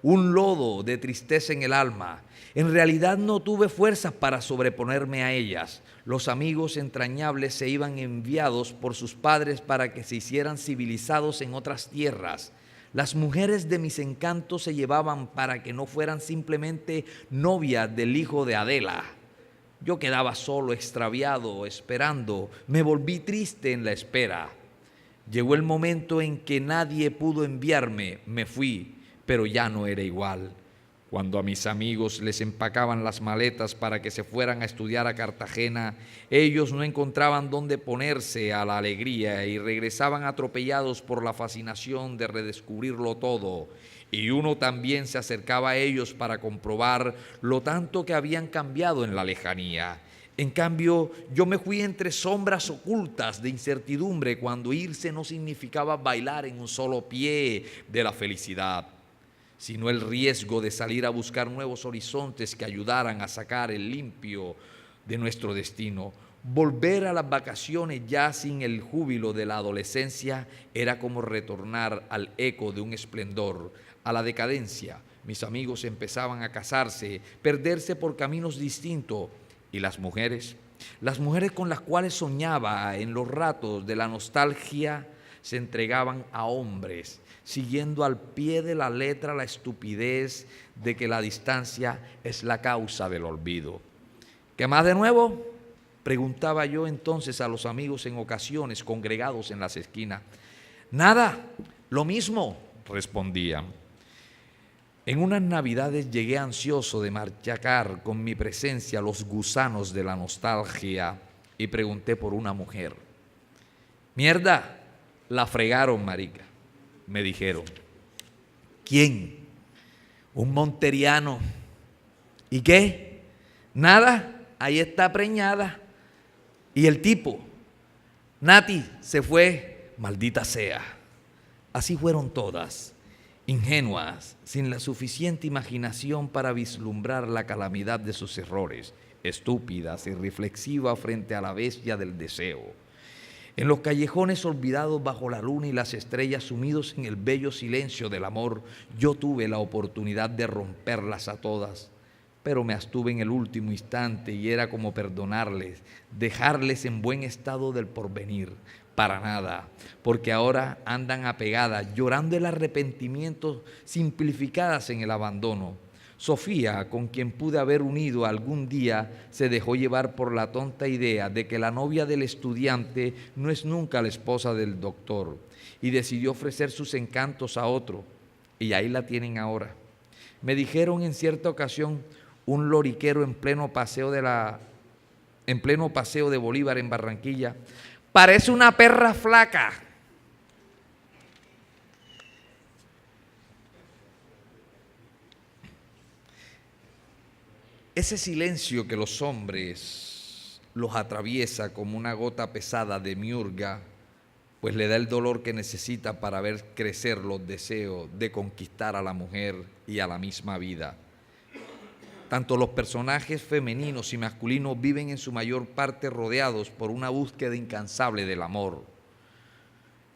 un lodo de tristeza en el alma. En realidad no tuve fuerzas para sobreponerme a ellas. Los amigos entrañables se iban enviados por sus padres para que se hicieran civilizados en otras tierras. Las mujeres de mis encantos se llevaban para que no fueran simplemente novias del hijo de Adela. Yo quedaba solo, extraviado, esperando. Me volví triste en la espera. Llegó el momento en que nadie pudo enviarme. Me fui, pero ya no era igual. Cuando a mis amigos les empacaban las maletas para que se fueran a estudiar a Cartagena, ellos no encontraban dónde ponerse a la alegría y regresaban atropellados por la fascinación de redescubrirlo todo. Y uno también se acercaba a ellos para comprobar lo tanto que habían cambiado en la lejanía. En cambio, yo me fui entre sombras ocultas de incertidumbre cuando irse no significaba bailar en un solo pie de la felicidad, sino el riesgo de salir a buscar nuevos horizontes que ayudaran a sacar el limpio de nuestro destino. Volver a las vacaciones ya sin el júbilo de la adolescencia era como retornar al eco de un esplendor, a la decadencia. Mis amigos empezaban a casarse, perderse por caminos distintos. ¿Y las mujeres? Las mujeres con las cuales soñaba en los ratos de la nostalgia se entregaban a hombres, siguiendo al pie de la letra la estupidez de que la distancia es la causa del olvido. ¿Qué más de nuevo?, preguntaba yo entonces a los amigos en ocasiones congregados en las esquinas. Nada, lo mismo, respondían. En unas navidades llegué ansioso de machacar con mi presencia los gusanos de la nostalgia y pregunté por una mujer. Mierda, la fregaron, marica, me dijeron. ¿Quién? Un monteriano. ¿Y qué? Nada, ahí está preñada. ¿Y el tipo? Nati se fue, maldita sea. Así fueron todas, ingenuas, sin la suficiente imaginación para vislumbrar la calamidad de sus errores, estúpidas y reflexivas frente a la bestia del deseo. En los callejones olvidados bajo la luna y las estrellas, sumidos en el bello silencio del amor, yo tuve la oportunidad de romperlas a todas, pero me abstuve en el último instante y era como perdonarles, dejarles en buen estado del porvenir. Para nada, porque ahora andan apegadas, llorando el arrepentimiento, simplificadas en el abandono. Sofía, con quien pude haber unido algún día, se dejó llevar por la tonta idea de que la novia del estudiante no es nunca la esposa del doctor y decidió ofrecer sus encantos a otro, y ahí la tienen ahora. Me dijeron en cierta ocasión un loriquero en pleno paseo de Bolívar en Barranquilla: parece una perra flaca. Ese silencio que los hombres los atraviesa como una gota pesada de miurga, pues le da el dolor que necesita para ver crecer los deseos de conquistar a la mujer y a la misma vida. Tanto los personajes femeninos y masculinos viven en su mayor parte rodeados por una búsqueda incansable del amor.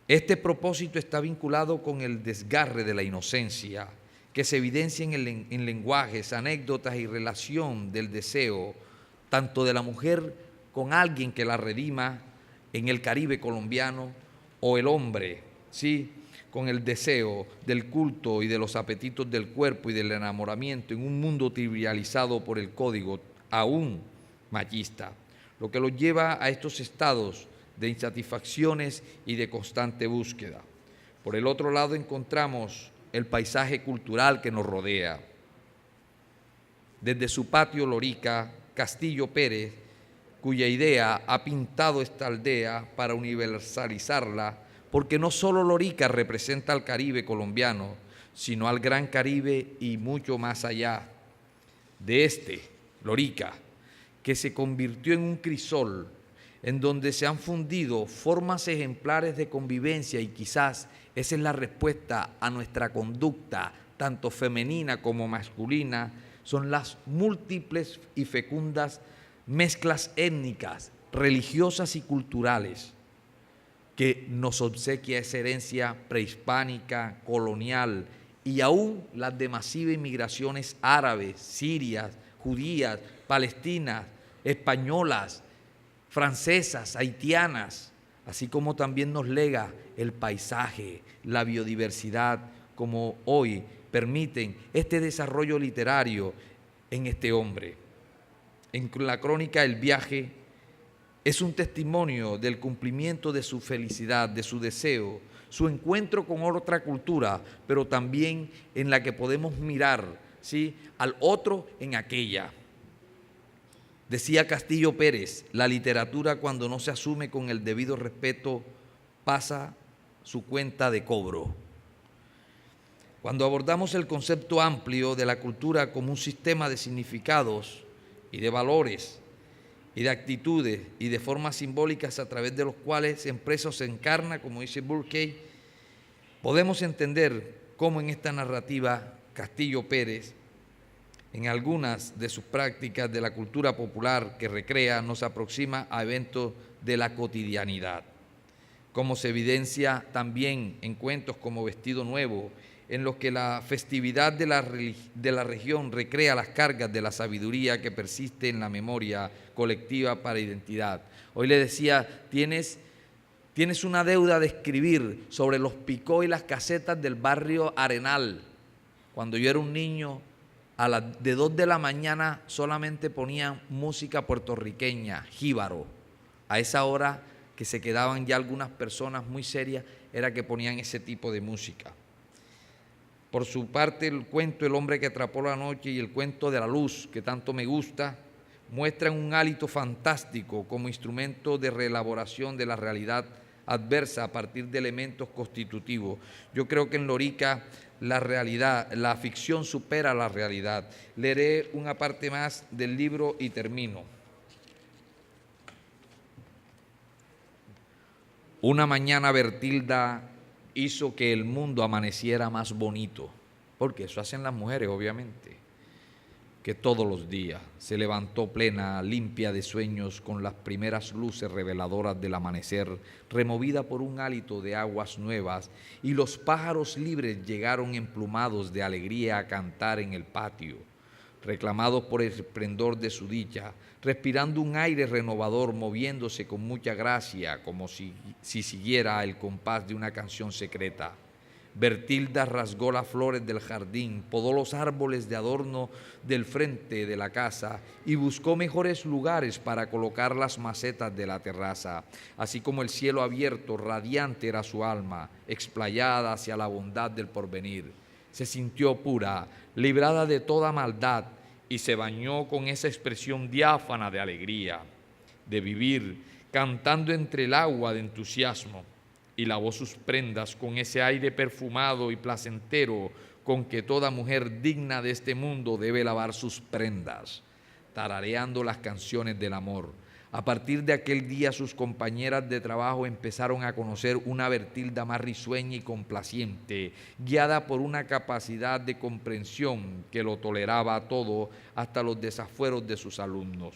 Este propósito está vinculado con el desgarre de la inocencia, que se evidencia en lenguajes, anécdotas y relación del deseo, tanto de la mujer con alguien que la redima en el Caribe colombiano, o el hombre, ¿sí?, con el deseo del culto y de los apetitos del cuerpo y del enamoramiento en un mundo trivializado por el código aún machista, lo que los lleva a estos estados de insatisfacciones y de constante búsqueda. Por el otro lado encontramos el paisaje cultural que nos rodea. Desde su patio Lorica, Castillo Pérez, cuya idea ha pintado esta aldea para universalizarla, porque no solo Lorica representa al Caribe colombiano, sino al Gran Caribe y mucho más allá de Lorica, que se convirtió en un crisol, en donde se han fundido formas ejemplares de convivencia, y quizás esa es la respuesta a nuestra conducta, tanto femenina como masculina, son las múltiples y fecundas mezclas étnicas, religiosas y culturales que nos obsequia esa herencia prehispánica, colonial, y aún las de masivas inmigraciones árabes, sirias, judías, palestinas, españolas, francesas, haitianas, así como también nos lega el paisaje, la biodiversidad, como hoy permiten este desarrollo literario en este hombre. En la crónica El viaje es un testimonio del cumplimiento de su felicidad, de su deseo, su encuentro con otra cultura, pero también en la que podemos mirar, ¿sí?, al otro en aquella. Decía Castillo Pérez, la literatura, cuando no se asume con el debido respeto, pasa su cuenta de cobro. Cuando abordamos el concepto amplio de la cultura como un sistema de significados y de valores y de actitudes y de formas simbólicas a través de los cuales empresa se encarna, como dice Burkey, podemos entender cómo en esta narrativa Castillo Pérez, en algunas de sus prácticas de la cultura popular que recrea, nos aproxima a eventos de la cotidianidad, como se evidencia también en cuentos como Vestido Nuevo, en los que la festividad de la región recrea las cargas de la sabiduría que persiste en la memoria colectiva para identidad. Hoy le decía, tienes una deuda de escribir sobre los picó y las casetas del barrio Arenal. Cuando yo era un niño, a las de 2 de la mañana solamente ponían música puertorriqueña, jíbaro. A esa hora que se quedaban ya algunas personas muy serias, era que ponían ese tipo de música. Por su parte, el cuento El hombre que atrapó la noche y el cuento de la luz, que tanto me gusta, muestran un hálito fantástico como instrumento de reelaboración de la realidad adversa a partir de elementos constitutivos. Yo creo que en Lorica la ficción supera la realidad. Leeré una parte más del libro y termino. Una mañana Bertilda hizo que el mundo amaneciera más bonito, porque eso hacen las mujeres, obviamente, que todos los días se levantó plena, limpia de sueños, con las primeras luces reveladoras del amanecer, removida por un hálito de aguas nuevas, y los pájaros libres llegaron emplumados de alegría a cantar en el patio, reclamados por el esplendor de su dicha, respirando un aire renovador, moviéndose con mucha gracia, como si siguiera el compás de una canción secreta. Bertilda rasgó las flores del jardín, podó los árboles de adorno del frente de la casa y buscó mejores lugares para colocar las macetas de la terraza. Así como el cielo abierto, radiante era su alma, explayada hacia la bondad del porvenir. Se sintió pura, librada de toda maldad, y se bañó con esa expresión diáfana de alegría, de vivir, cantando entre el agua de entusiasmo, y lavó sus prendas con ese aire perfumado y placentero con que toda mujer digna de este mundo debe lavar sus prendas, tarareando las canciones del amor. A partir de aquel día sus compañeras de trabajo empezaron a conocer una Bertilda más risueña y complaciente, guiada por una capacidad de comprensión que lo toleraba todo, hasta los desafueros de sus alumnos.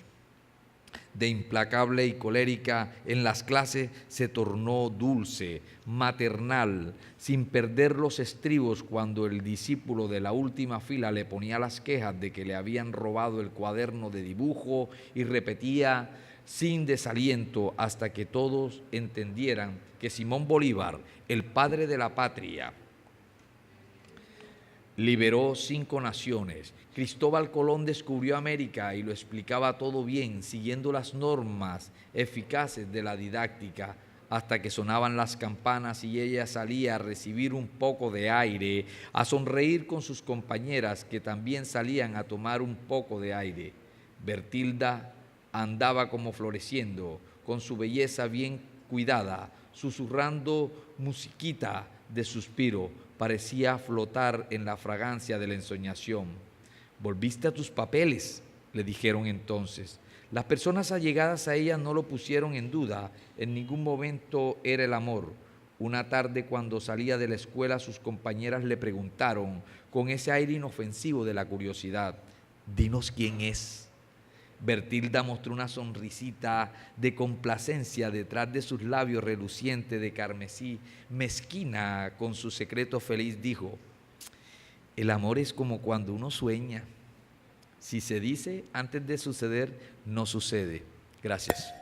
De implacable y colérica en las clases se tornó dulce, maternal, sin perder los estribos cuando el discípulo de la última fila le ponía las quejas de que le habían robado el cuaderno de dibujo, y repetía sin desaliento hasta que todos entendieran que Simón Bolívar, el padre de la patria, liberó 5 naciones. Cristóbal Colón descubrió América y lo explicaba todo bien, siguiendo las normas eficaces de la didáctica, hasta que sonaban las campanas y ella salía a recibir un poco de aire, a sonreír con sus compañeras que también salían a tomar un poco de aire. Bertilda andaba como floreciendo, con su belleza bien cuidada, susurrando musiquita de suspiro, parecía flotar en la fragancia de la ensoñación. «Volviste a tus papeles», le dijeron entonces. Las personas allegadas a ella no lo pusieron en duda, en ningún momento era el amor. Una tarde cuando salía de la escuela sus compañeras le preguntaron con ese aire inofensivo de la curiosidad, «Dinos quién es». Bertilda mostró una sonrisita de complacencia detrás de sus labios relucientes de carmesí, mezquina con su secreto feliz, dijo, «El amor es como cuando uno sueña. Si se dice antes de suceder, no sucede». Gracias.